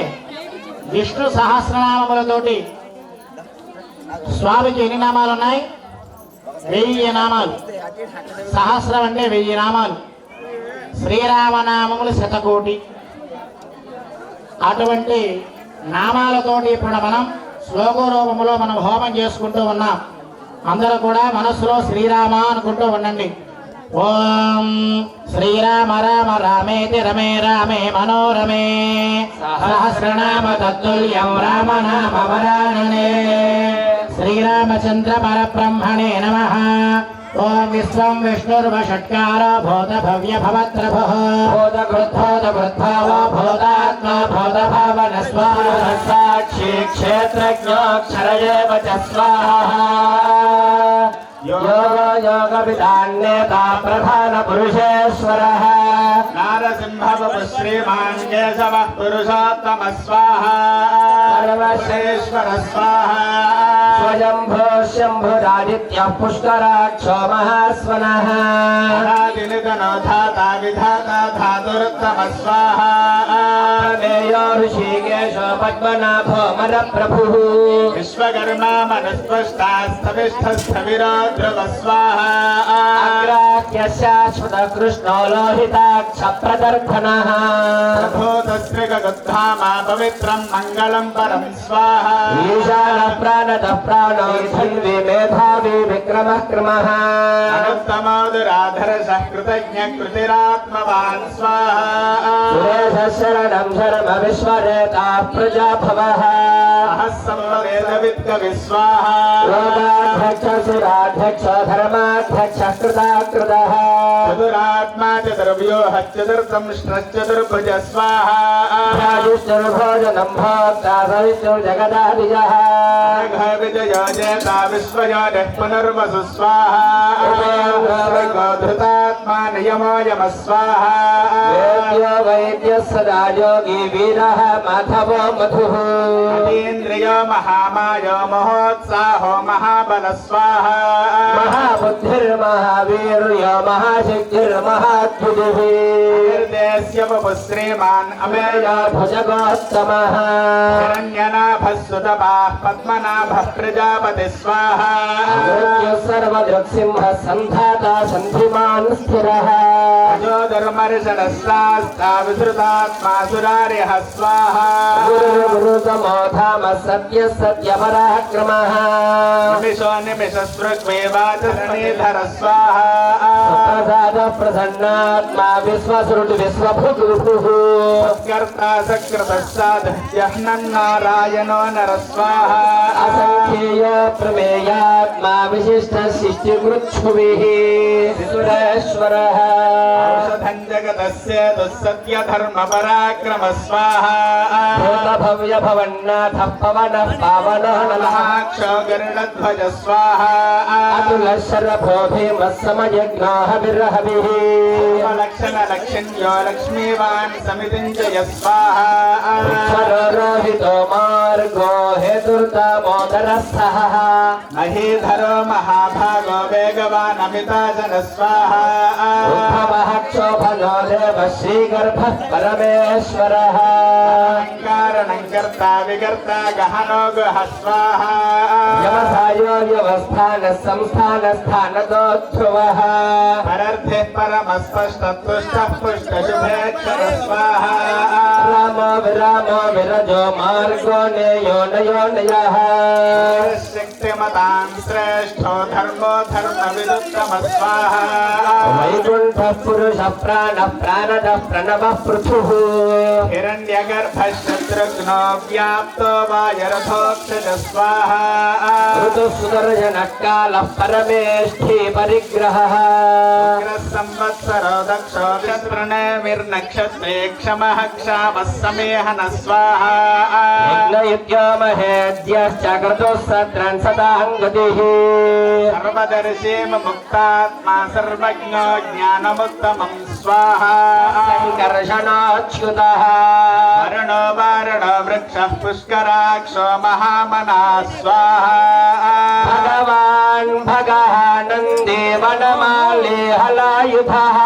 విష్ణు సహస్రనామములతోటి స్వామికి ఎన్ని నామాలు ఉన్నాయి? 1000 నామాలు. సహస్రం అంటే 1000 నామాలు. శ్రీరామనామములు 100,000,000. అటువంటి నామాలతోటి ఇప్పుడు మనం శ్లోక రూపంలో మనం హోమం చేసుకుంటూ ఉన్నాం. అందరూ కూడా మనస్సులో శ్రీరామ అనుకుంటూ ఉండండి. ఓం శ్రీరామ రామ రామేతి రమే రామే మనోరమే సహస్రనామ తత్తుల్యం రామనామ వరాననే శ్రీరామచంద్ర పరబ్రహ్మణే నమః. ఓం విశ్వం విష్ణుర్వషట్కారో భూత భవ్య భవత్రభః భూతకృద్భూతకృద్భావో భూతాత్మా భూతభావన స్వాహ సాక్షి క్షేత్రజ్ఞోక్షరయేవ చ స్వాహా. యోగ యోగ విధాన్యేతా ప్రధాన పురుషేశ్వరః నారసింహ శ్రీమాన్ కేశవ పురుషోత్తమ స్వాహా సర్వశ్రేశ్వర స్వాహా. స్వయంభో శంభురాదిత్యః పుష్కరాక్షో మహాస్వనః ధాతినిధనో ధాతా విధాతా ధాతురుత్తమ స్వాహా. మేయో ఋషికేశో పద్మనాభో మరప్రభుః విశ్వకర్మా మనస్పష్టాస్థవిష్ఠస్థవిరో ధ్రువ స్వాహా. అగ్రాహ్య శాశ్వత కృష్ణో లోహితాక్ష ప్రదర్శనః భూతశ్రీగద్ధామా పవిత్రం మంగళం పరం స్వాహా. ఈశాన ప్రాణద ప్రాణో ధన్వి మేధావి విక్రమః క్రమః అనుత్తమోదురాధరసః కృతజ్ఞ కృతిరాత్మవాన్ స్వాహా. సురేశ శరణం శరమ విశ్వరేతా ప్రజాభవః సహస్రవేద విద్కవి స్వాహా. లోకాధ్యక్ష సురాధ్యక్ష ధర్మాధ్యక్ష కృతాకృతః చతురాత్మా చతుర్వ్యూహ చతుర్దంష్ట్రశ్చతుర్భుజ స్వాహా. భోజనం భోక్తా సవిష్ణు జగదాదిజః విజయో జేత విశ్వయోనిః పునర్వసు స్వాహా. ధృతాత్మా నియమో యమ స్వాహా. వేద్యో వైద్యः సదా యోగి వీరः మాధవో మధుః అతీంద్రియో మహామాయో మహోత్సాహో మహాబల స్వాహా. మహాబుద్ధిర్మహావీర్యో మహాశక్తిర్మహాద్భుతిః నిర్దేశ్య వపు శ్రీమాన్ అమేయ భుజగోత్తమః హిరణ్యనాభస్సుతపాః పద్మనాభః ప్రజాపతి స్వాహా. మృత్యుః సర్వదృక్సింహः సంధాతా సంధిమాన్ స్థిరः అజోధర్మర్షణస్సాస్తా విధృతాత్మా సురారిహ స్వాహా. గురుతమో ధామ సత్య సత్యపరాక్రమః నిమిషో నిమిషస్పృగ్వేవాచరణీధర స్వాహా. ప్రసాద ప్రసన్నాత్మా విశ్వసృట్ విశ్వభృగుః సత్కర్తా సకృత సాధునారాయణో నర స్వాహా. అసంఖ్యేయ ప్రమేయాత్మా విశిష్ట శిష్టికృచ్ఛుభిః సురేశ్వరః ఔషధం జగతస్య దుస్సత్య ధర్మ పరాక్రమ స్వాహా. భూతభవ్య భవన్నాథ పవనః పావనో నమః మహాక్షో గరుడధ్వజ స్వాహా. అతుల శరభో భీమస్సమయజ్ఞాః విరహభిః లక్షణ లక్ష్మణ్యో లక్ష్మీవాన్ సమితించయ స్వాహా. రోహితో మార్గో హేతుర్దామోదరస్థః మహీధరో మహాభాగో వేగవాన్ అమితాజన స్వాహా. ఉద్భవః క్షోభనో దేవ శ్రీగర్భః పరమేశ్వరः కారణం కర్తా వికర్తా గహనో గుహ స్వాహా. వ్యవసాయో వ్యవస్థాన సంస్థాన స్థానదోధ్రువః పరర్థి పరమస్పష్ట తుష్ట పుష్ట శుభేక్షర స్వాహా. రామో విరామో విరజో మార్గో నేయో నయో నయః శక్తిమతాం శ్రేష్ఠో ధర్మో ధర్మ విదుత్తమ స్వాహా వైకుంఠ పురుష ప్రాణ ప్రాణద ప్రణవ పృథుః హిరణ్యగర్భ శత్రుఘ్నో వ్యాప్తో వాయరథోక్షజ స్వాహా ఋతు సుదర్శన కాల పరమేష్ఠి పరిగ్రహః సంవత్సరో దక్షో శత్రునేమిర్నక్షత్రే క్షమః క్షామः సమేహన స్వాహా యజ్ఞయుజ్యోమహేద్యశ్చక్రతో సత్రన్ సదాంగతిః సర్వదర్శీమ ముక్తాత్మా సర్వజ్ఞో జ్ఞానముత్తమం స్వాహా సంకర్షణాచ్యుతః వరుణో వారుణో వృక్షః పుష్కరాక్షో మహామనా స్వాహా భగవాన్ భగః నంది వనమాలి హలాయుధః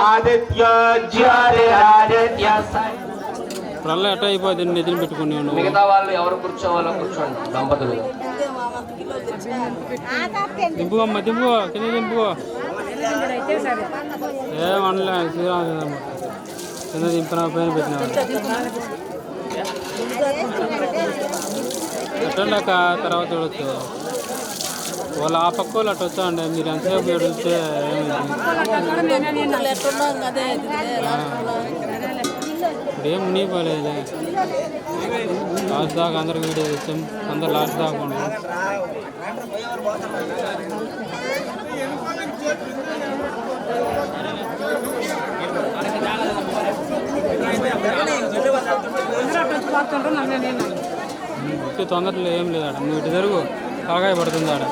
ఆదిత్యో జ్యోతిరాదిత్య ప్రళయం ఎట్ట అయిపోతుంది నిధులు పెట్టుకుని నువ్వు మిగతా వాళ్ళు ఎవరు కూర్చోవాలో కూర్చోండి దంపతులు దింపు అమ్మ దింపు కింద దింపు ఏమనలే శ్రీరామ కింద దింపిన పైన పెట్టినా ఎట్టండాక తర్వాత చూడొచ్చు వాళ్ళు ఆ పక్క వాళ్ళు అట్ట వచ్చాండి మీరు ఎంతసేపు వెళ్తే ఇప్పుడు ఏం మునిగిపోలేదు లాస్ట్ దాకా అందరికి వీడియో తెచ్చాం అందరు లాస్ట్ దాకా ఉంటాం తొందరలో ఏం లేదు ఆడ నువ్వు ఇటు జరుగు కాకాయ పడుతుంది ఆడ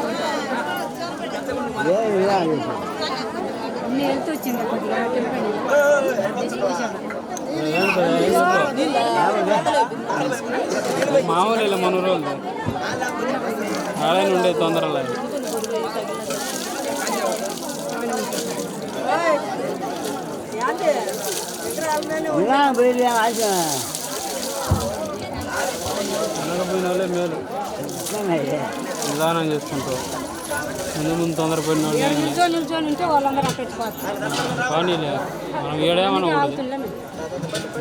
మామూలు ఇలా మన రోజులు ఆడైనా ఉండే తొందరలో వెనకపోయిన వాళ్ళే మేలు నిదానం చేసుకుంటావు ముందు ముందు తొందరపోయిన వాళ్ళేలే మనం ఏడేమనకూడదు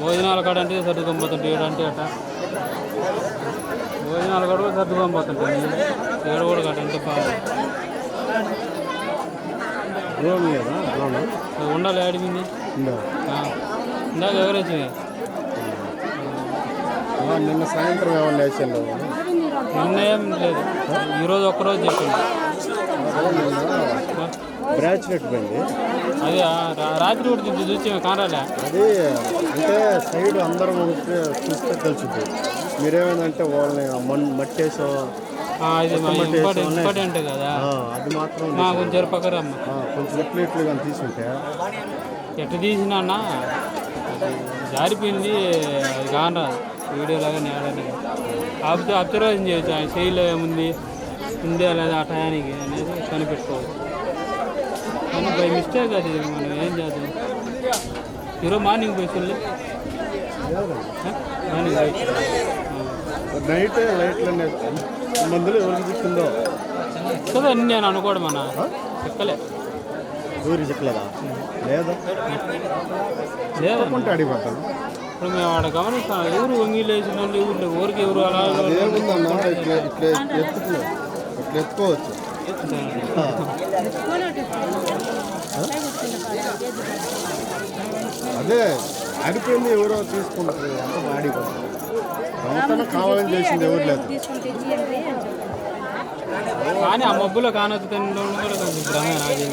భోజనాల కాడ అంటే సర్దుకొని పోతుంటే ఏడంటే అట్ట భోజనాల కాడ కూడా సర్దుకొని పోతుంటే ఏడు కూడా కాడ అంటే ఉండాలి ఆడిపోయింది ఇందాక ఎవరేసింది నిన్న సాయంత్రం ఏమన్నా వేసిండు నిన్న ఏం లేదు ఈరోజు ఒక్కరోజు చెప్పింది బ్రాచ్లెట్ బండి అది రాత్రి కూడా చూసి కారాలే అది అంటే సైడ్ అందరం చూస్తే తెలుసుద్ది మీరేమైందంటే వాళ్ళని మట్టేసో ఇది ఇంపార్టెంట్ కదా అది మాత్రం మా కొంచెం పక్కరమ్మ కొంచెం ఇట్లు కానీ తీసుంటే ఎట్టు తీసినా అన్న జారిపోయింది అది కానరాదు వీడియోలాగా నేడని ఆపితే అబ్జర్వేషన్ చేయొచ్చు ఆయన శైలిలో ఏముంది ఉందే లేదా ఆ టయానికి అనేది కనిపెట్టుకోవచ్చు కానీ బై మిస్టేక్ అది మనం ఏం చేద్దాం ఈరోజు మార్నింగ్ పోయి చూడలే మార్నింగ్ పోయి నైట్ లైట్లు మందులు ఎవరికి చిక్కిందో కదా నేను అనుకోవడం అన్న చెక్కలే ఊరికి చిక్కలేదా లేదా లేదంటే అడిగిపోతాను ఇప్పుడు మేము ఆడ గమనిస్తాం ఎవరు వంగిలు వేసిన వాళ్ళు ఎవరు ఊరికి ఎవరు అలా అదేముందన్నా ఇట్లా ఇట్లా ఎత్తుకోవచ్చు అదే ఆడిపోయింది ఎవరో తీసుకుంటారు అంత ఆడిపోతుంది దొంగతనం కావాలని చేసింది ఎవరు లేదు కానీ ఆ మబ్బులో కానొచ్చు తినడం కూడా కొంచెం భ్రమే నాది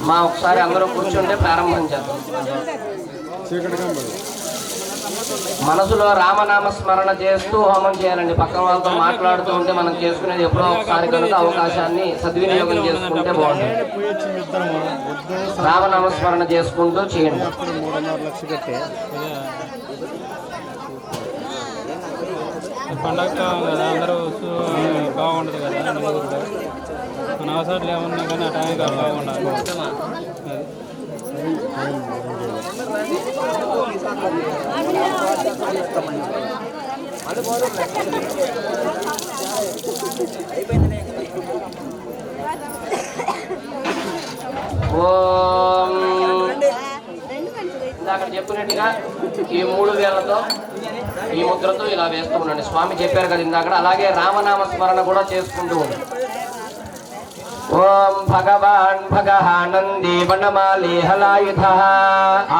మా ఒకసారి అందరూ కూర్చుంటే ప్రారంభం చేద్దాం చీకటి కనబడి మనసులో రామనామ స్మరణ చేస్తూ హోమం చేయాలండి. పక్కన వాళ్ళతో మాట్లాడుతూ ఉంటే మనం చేసుకునేది ఎప్పుడో ఒకసారి కనుక అవకాశాన్ని సద్వినియోగం చేసుకుంటే బాగుంటుంది. రామనామ స్మరణ చేసుకుంటూ చేయండి. 3.5 లక్షలు కట్టే పండగ కదా అందరూ బాగుండదు కదా నలుగురిలో మన అవసరాలు ఏమన్నా కానీ ఆ టైంకి బాగుండాలి. ఓం చెప్పినట్టుగా ఈ 3 వేళ్లతో ఈ ముద్రతో ఇలా వేస్తూ ఉండండి. స్వామి చెప్పారు కదా ఇందాక. అలాగే రామనామ స్మరణ కూడా చేసుకుంటూ ఉండండి. ఓం భగవాన్ భగహానంది వనమాలి హలాయుధ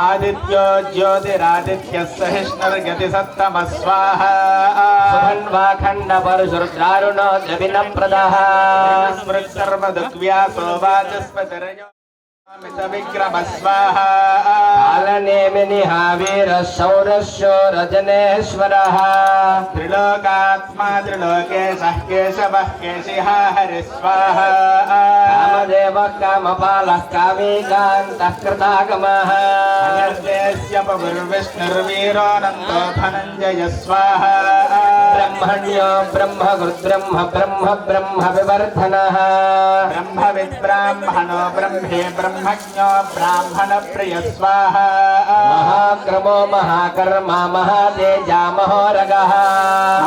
ఆదిత్యో జ్యోతిరాదిత్య సహిష్ణుర్గతి సత్తమ స్వాహ సుభన్వాఖండ పరుశుర్ద్రారుణ ద్రవిణ ప్రదః స్మృత్సర్వదుగ్వ్యాసో వాచస్పతిరజో విక్రమ స్వాహ కాలనేమినిహ వీర శౌరశోరజనేశ్వరః త్రిలోకాత్మా త్రిలోకేశః కేశవః కేశిః హరి స్వాహ కామదేవః కామపాలః కామీకాन्तః కృతాగమః అగర్దేస్య పవిర్విష్ణుర్వీరోనంతో ధనంజయ స్వాహ బ్రహ్మణ్యో బ్రహ్మగురుబ్రహ్మ బ్రహ్మ బ్రహ్మ వివర్ధనః బ్రహ్మవిద్ బ్రాహ్మణో బ్రహ్మే బ్రహ్మజ్ఞో బ్రాహ్మణ ప్రియ స్వాహ మహాక్రమో మహాకర్మ మహాతేజా మహోరగః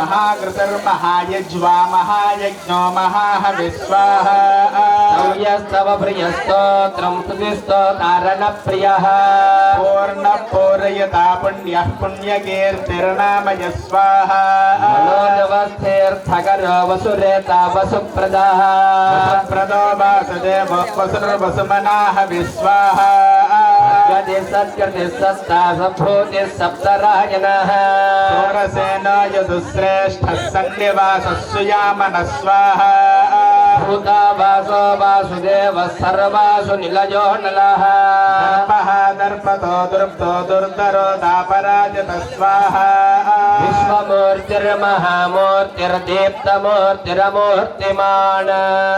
మహాకృతిర్మహాయజ్వా మహాయజ్ఞో మహాహవి స్వాహ సౌర్యస్తవ ప్రియస్తోత్రం స్తుతిస్తోతారణ ప్రియః పూర్ణ పూరయతా పుణ్యః పుణ్యకీర్తిర్నామయ స్వాహ మనోజవస్థేర్థకరో వసురేతా వసుప్రదః ప్రదో వాసుదేవ వసుర్వసుమనాహ విస్వాహ గతి సత్కృతి సత్తా సంభూతి సప్తరాజనః సూరసేనాయ దుశ్రేష్ఠ సన్నివాస సుయామన స్వాహ భూతా వాసో వాసుదేవ సర్వాసు నిలయో నలః దర్పః దర్పతో దుర్ప్తో దుర్ధరో దాపరాజత స్వాహ విశ్వమూర్తిర్మహామూర్తిర్దీప్తమూర్తిరమూర్తిమాన్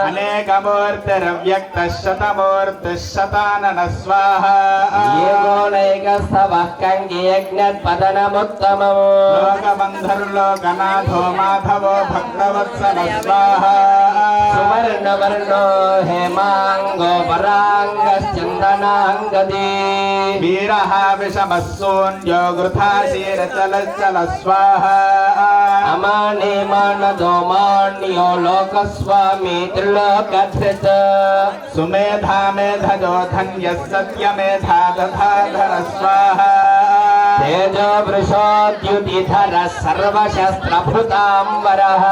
అనేకమూర్తిరవ్యక్త శతమూర్తి శతానన స్వాహ ఏకోనైకస్తవః కంకి యజ్ఞత్పదనముత్తమము లోకబంధుర్లోకనాథో మాధవో భక్తవత్సల స్వాహ సువర్ణవర్ణో హేమాంగో పరాంగశ్చందనాంగది వీరః విషమస్సూన్యో గృథాశీరచలచల స్వాహ అమాని మానదో మాన్యో లోకస్వామి త్రిలోకధృత్ సుమేధా మేధజో ధన్య సత్యమేధా దధాధర స్వాహ తేజో వృషోద్యుతిధర సర్వశస్త్రభృతాంబరః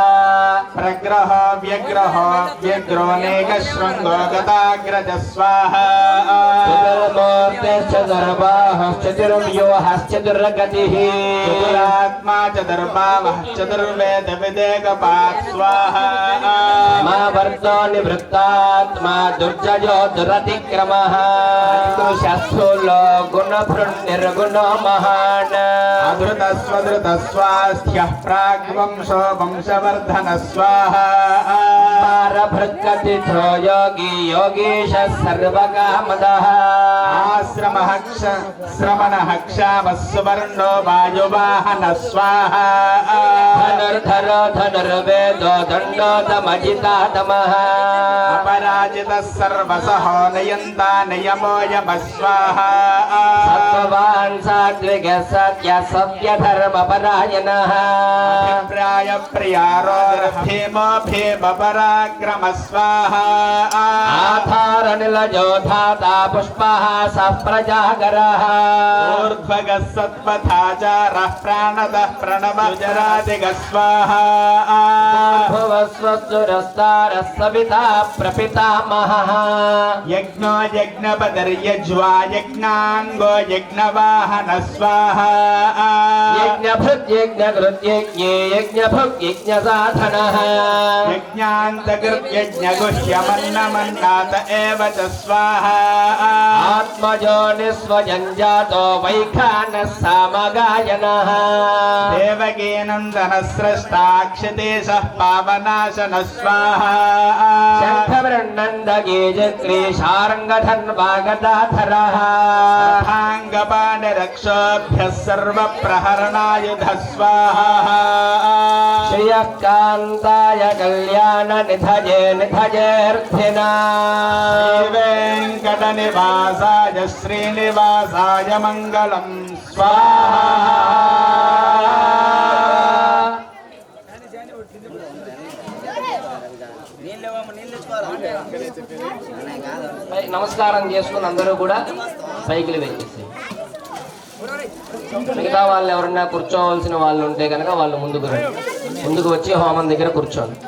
ప్రగ్రహో వ్యగ్రహో వ్యగ్రోనేక శృంగో గతాగ్రజ స్వాహ చతుర్వ్యూహశ్చతుర్గతిః చతురాత్మా చతుర్భావః చతుర్వేద విదేకపాత్ స్వాహ వర్తో నివృత్తాత్మా దుర్జయో దురతిక్రమః శస్సులో గుణభృన్నిర్గుణో మహాన్ అధృత స్వధృత స్వాస్థ్యః ప్రాగ్వంశో వంశవర్ధన స్వాహ పారభృత్కతిథో యోగి యోగీశ సర్వకామదః ఆశ్రమః శ్రమణః క్షామః సువర్ణో వాయువాహన స్వాహ ధనుర్ధరో ధనుర్వేదో దండోతమజితాతమః అపరాజిత సర్వసహో నయంతా నయమోయమ స్వాహ సత్వవాన్ సాత్విక సత్య సత్యధర్మపరాయణః అభిప్రాయ ప్రియారో భీమో భీమ పరాక్రమ స్వాహ ఆధార నిలజో ధాతా పుష్పః సః ప్రజాగరః ఊర్ధ్వగ సత్పథాచారః ప్రాణదః ప్రణవ గుజరాదిగ స్వాహ భువస్వస్సురస్తారः సవితా ప్రపితామహః యజ్ఞో యజ్ఞపదర్యజ్వా యజ్ఞాంగో యజ్ఞవాహన స్వాహ యజ్ఞభృద్యజ్ఞకృత్యజ్ఞే యజ్ఞభుగ్యజ్ఞసాధనః యజ్ఞాంతకృత్యజ్ఞగుహ్యమన్నమన్నాత ఏవ చ స్వాహ ఆత్మజో నిస్వజంజాతో వైఖానः సామగాయనః దేవకీనందన స్రష్టాక్షితేశః పావనాశన స్వాహ శంఖవృన్నందగీజక్రీశారంగధన్వాగదాధరः రక్షోభ్యः సర్వప్రహరణాయుధ స్వాహ శ్రియః కాంతాయ కళ్యాణ నిధజే నిధజేర్థినా వెంకట నివాసాయ శ్రీనివాసాయ మంగళం స్వాహ నమస్కారం చేసుకుని అందరూ కూడా సైకిల్ వేసేసి మిగతా వాళ్ళు ఎవరైనా కూర్చోవలసిన వాళ్ళు ఉంటే కనుక వాళ్ళు ముందుకు వచ్చి హోమం దగ్గర కూర్చోండి.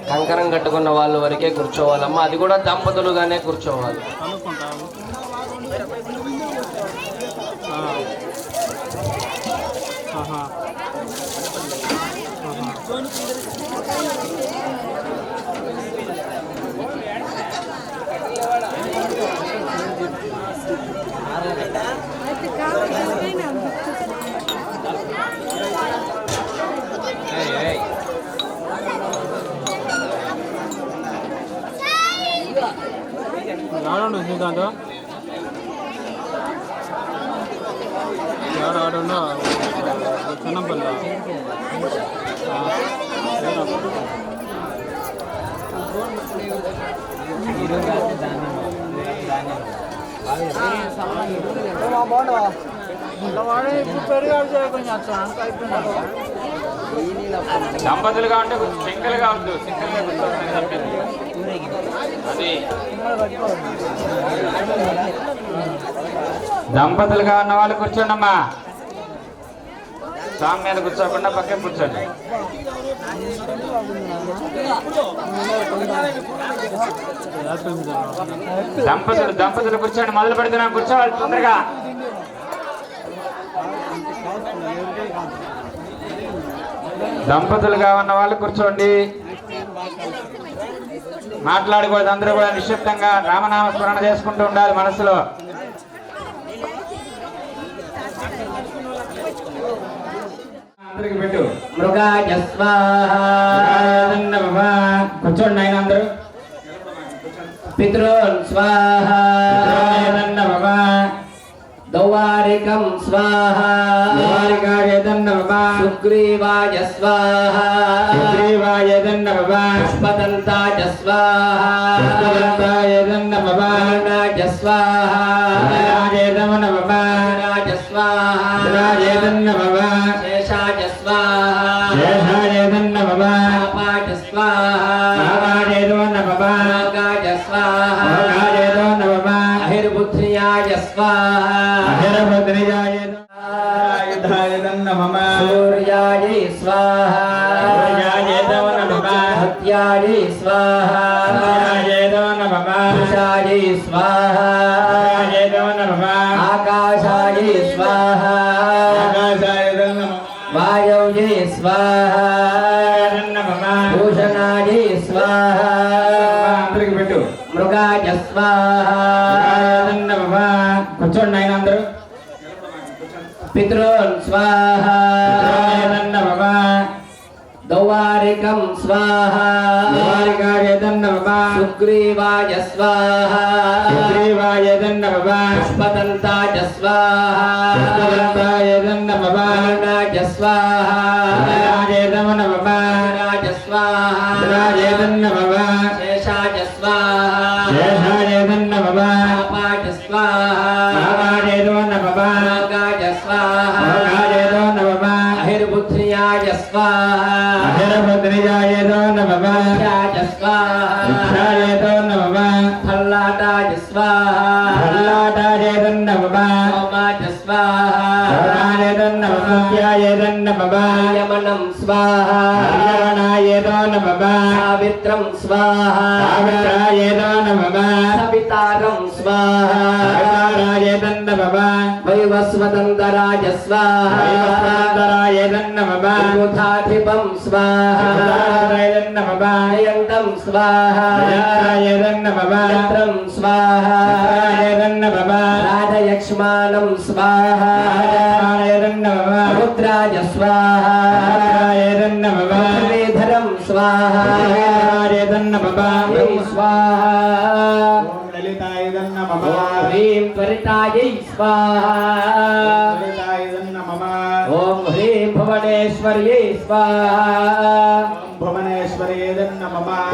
కంకణం కట్టుకున్న వాళ్ళు వరకే కూర్చోవాలమ్మా, అది కూడా దంపతులుగానే కూర్చోవాలి. ఆడండి శ్రీకాంత్, ఆడున్నా చిన్నపల్లి దంపతులుగా ఉంటే సింగిల్గా వద్దు, అది దంపతులుగా ఉన్న వాళ్ళు కూర్చోండి అమ్మా, స్వామి మీద కూర్చోకుండా పక్కన కూర్చోండి. దంపతులు కూర్చోండి, మొదలు పెడుతున్నాం, కూర్చోవాలి తొందరగా. దంపతులుగా ఉన్న వాళ్ళు కూర్చోండి, మాట్లాడకూడదు, అందరూ కూడా నిశ్శబ్దంగా రామనామ స్మరణ చేసుకుంటూ ఉండాలి మనసులో. అందరికి పెట్టు. మృగాయ స్వాహా. కూర్చోండి ఆయన అందరూ. పితృన్ స్వాహా. దౌవారికం స్వాహా. సుగ్రీవాయ స్వాహా. పుష్పదంతాయ స్వాహా. రాజ స్వాహా. రాజ స్వాహా. శేషాయ స్వాహా. పాపాయ స్వాహా. నాగాయ స్వాహా. అహిర్బుద్ధ్యాయ స్వాహా. సూర్యాయ స్వాహా. సత్యాయ స్వాహా. పురుషాయ స్వాహా. ఆకాశాయ స్వాహా. వాయవ్య స్వాహా. భూషణాయ స్వాహా. పెట్టు. మృగాయ స్వాహా. కూర్చోండి ఆయన అందరూ. పితృన్ స్వాహా. దౌవారికం స్వాహా. సుగ్రీవాయ స్వాహా. పుష్పదంతాయ స్వాహా. రాజ స్వాహా. రాజ స్వాహా. శేషాయ స్వాహా. పాపాయ స్వాహా. నాగాయ స్వాహా. అహిర్బుద్ధ్యాయ స్వాహా. రాజ స్వాహా. ఫల్లాటాయ స్వాహా. సోమాయ స్వాహా. యమనం స్వాహా. సావిత్రం స్వాహా. సవితారం స్వాహా. వైవస్వతంతరాయ స్వాహా. ృధాధిపం స్వాహా. జయంతం స్వాహా. యంత్రం స్వాహా. రాధయక్ష్మానం స్వాహా. రుద్రాయ స్వాహా. ధరం స్వాహా. స్వాహా. హ్రీం త్వరితాయై స్వాహా. ఓం హ్రీం భువనేశ్వర్యై స్వాహా.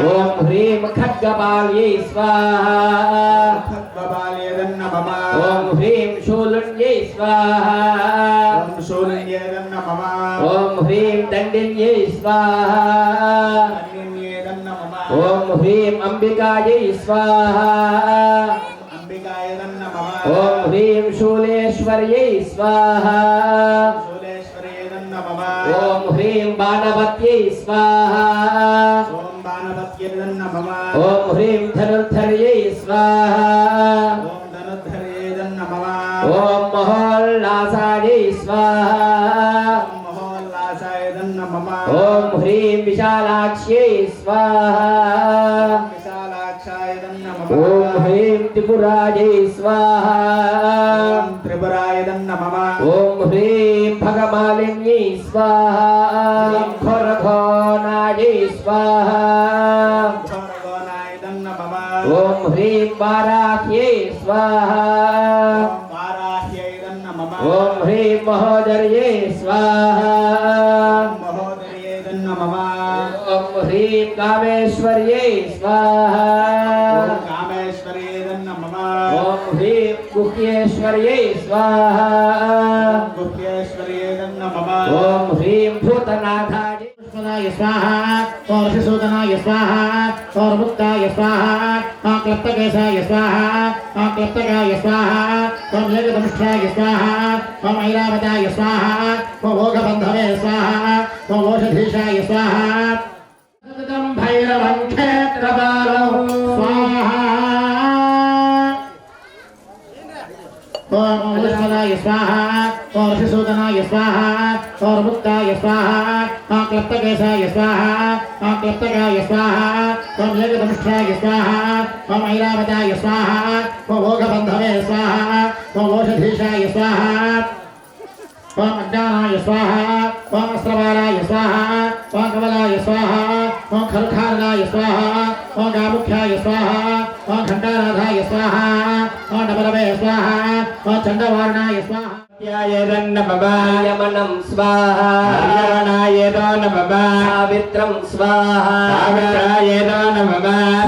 ఓం హ్రీం ఖడ్గపాల్యై స్వాహా. ఓం హ్రీం శూలున్యై స్వాహా. ఓం హ్రీం దండిన్యై స్వాహా. ఓం హ్రీం అంబికాయై స్వాహా అంబికాయ నమః ఓం హ్రీం శూలేశ్వర్యై స్వాహా శూలేశ్వరే నమః ఓం హ్రీం బాణవత్యై స్వాహా ఓం బాణవత్యే నమః ఓం హ్రీం ధనుర్ధర్యై స్వాహా ఓం ధనుర్ధరే నమః ఓం మహోల్లాసాయై స్వాహా ఓం మహోల్లాసాయ నమః ఓం హ్రీం విశాలాక్ష్యై స్వాహా విశాలాక్షాయ నమః ఓం హ్రీం త్రిపురాజై స్వాహా ఓం త్రిపురాయ నమః ఓం హ్రీం భగమాలిన్యై స్వాహా ఖరఘోనాజై స్వాహా ఘోరగోనాయ నమః ఓం హ్రీం వారాహ్యై స్వాహా ఓం వారాహ్యై నమః ఓం హ్రీం మహోదర్యై స్వాహా మహోదర్యే నమః ఓం హ్రీం కామేశ్వర్యై స్వాహా ఓం కామేశ్వరే నమః ఓం హ్రీం గుహ్యేశ్వర్యై స్వాహా గుహ్యేశ్వరే నమః ఓం హ్రీం భూతనాథాయ పుష్పదాయ స్వాహా ఓం ఋషిసూదనాయ స్వాహా ఓం ముక్తాయ స్వాహా ఓం క్లప్తకేశాయ స్వాహా ఓం క్లప్తకాయ స్వాహా ఓం ఏకదంష్ట్రాయ స్వాహా ఓం ఐరావతాయ స్వాహా ఓం భోగబంధవే స్వాహా ఓం ఓషధీశాయ స్వాహా సతతం భైరవం క్షేత్రపాలం స్వాహా ఓం పుష్పదాయ స్వాహా ఓం ఋషిసూదనాయ స్వాహా ఓం ముక్తాయ స్వాహా ఓం క్లప్తకేశాయ స్వాహా ఓం క్లప్తకాయ స్వాహా ఓం ఏకదంష్ట్రాయ స్వాహా ఓం ఐరావతాయ స్వాహా ఓం భోగబంధవే స్వాహా ఓం ఓషధీశాయ స్వాహా ఓం అజ్ఞానాయ స్వాహా ఓం అస్త్రబాలాయ స్వాహా ఓం కమలాయ స్వాహా ఓం ఖరుఖారలాయ స్వాహా ఓం గాముఖ్యాయ స్వాహా ఓం ఖండారాధాయ స్వాహా ఓం డబలవే స్వాహా ఓం చండవారణాయ స్వాహా యమనం స్వాహా సావిత్రం స్వాహా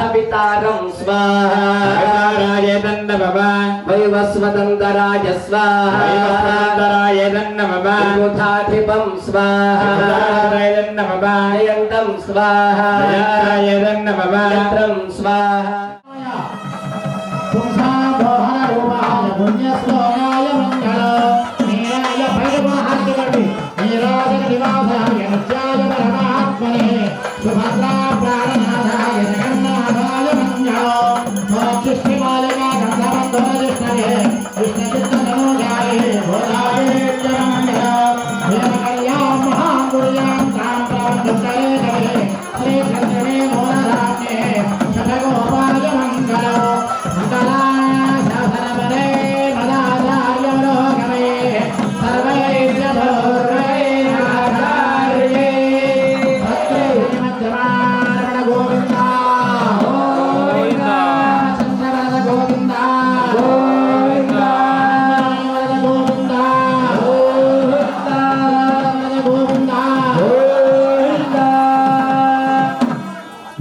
సవితారం స్వాహా వైవస్వతంతరాయ స్వాహా ముధాధిపం స్వాహా జయంతం స్వాహా యంత్రం స్వాహా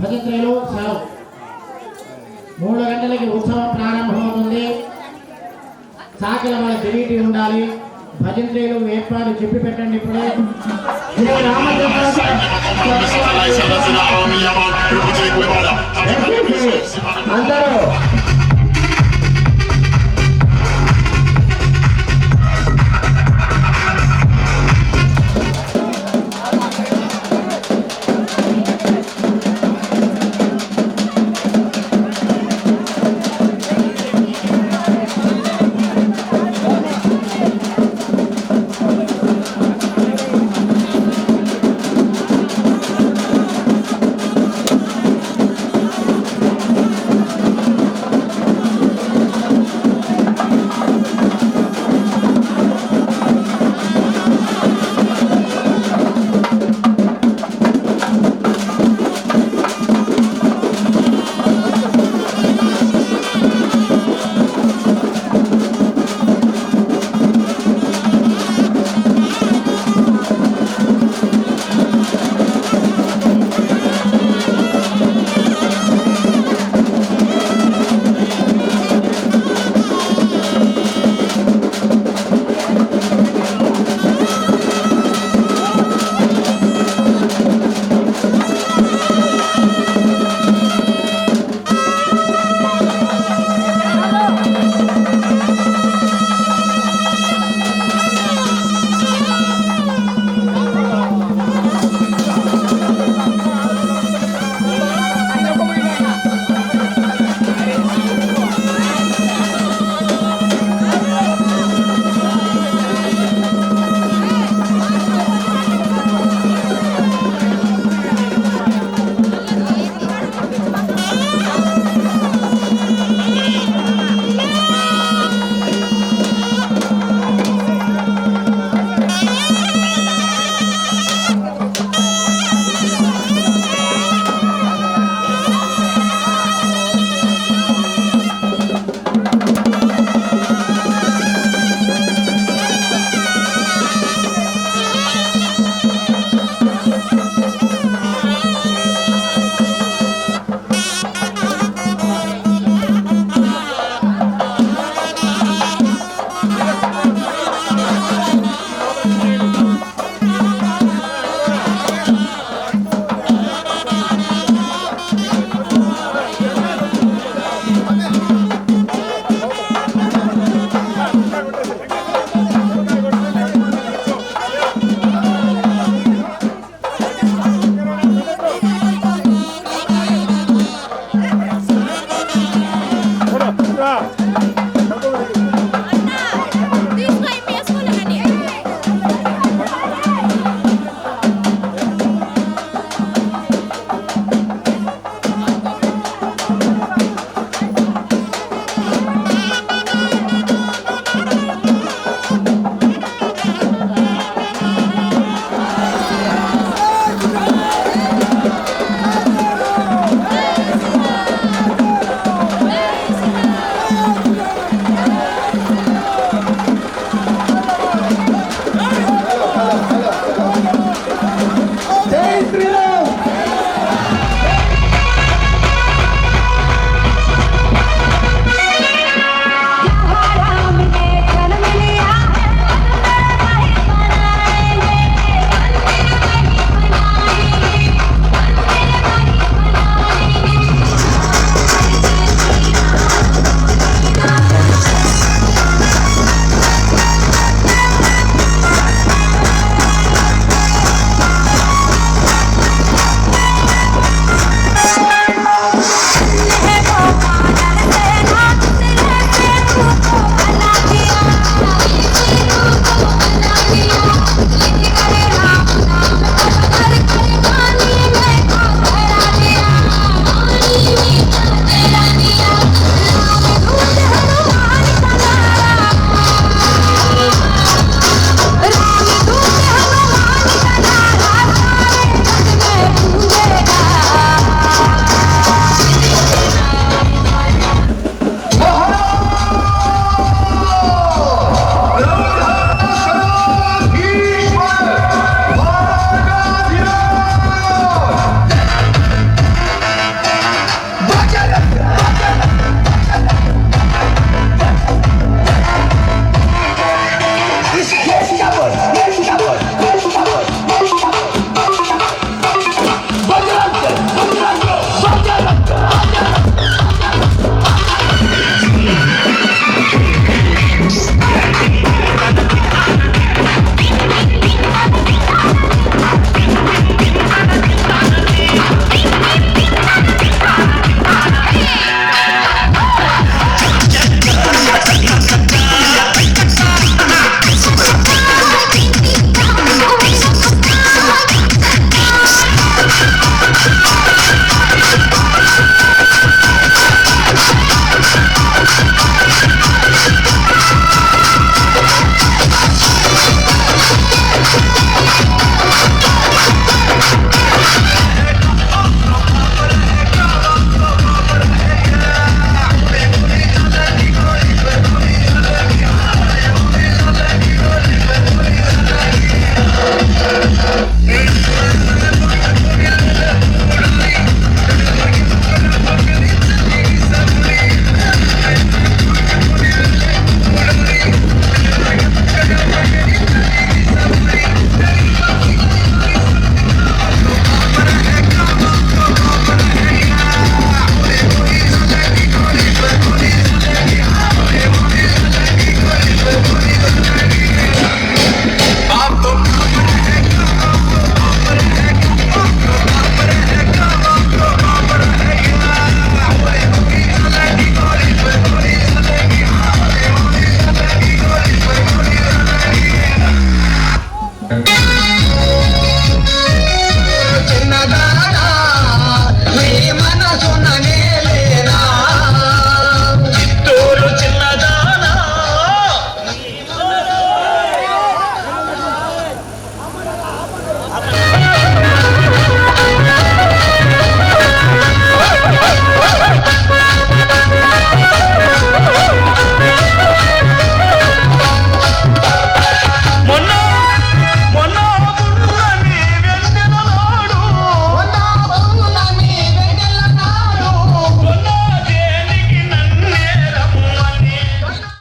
భజంత్రులు సెలవు 3 గంటలకి ఉత్సవం ప్రారంభమవుతుంది. సాకిల మన తెలియటి ఉండాలి. భజంత్రులు ఏర్పాటు చెప్పి పెట్టండి. ఇప్పుడే శ్రీ రామచంద్ర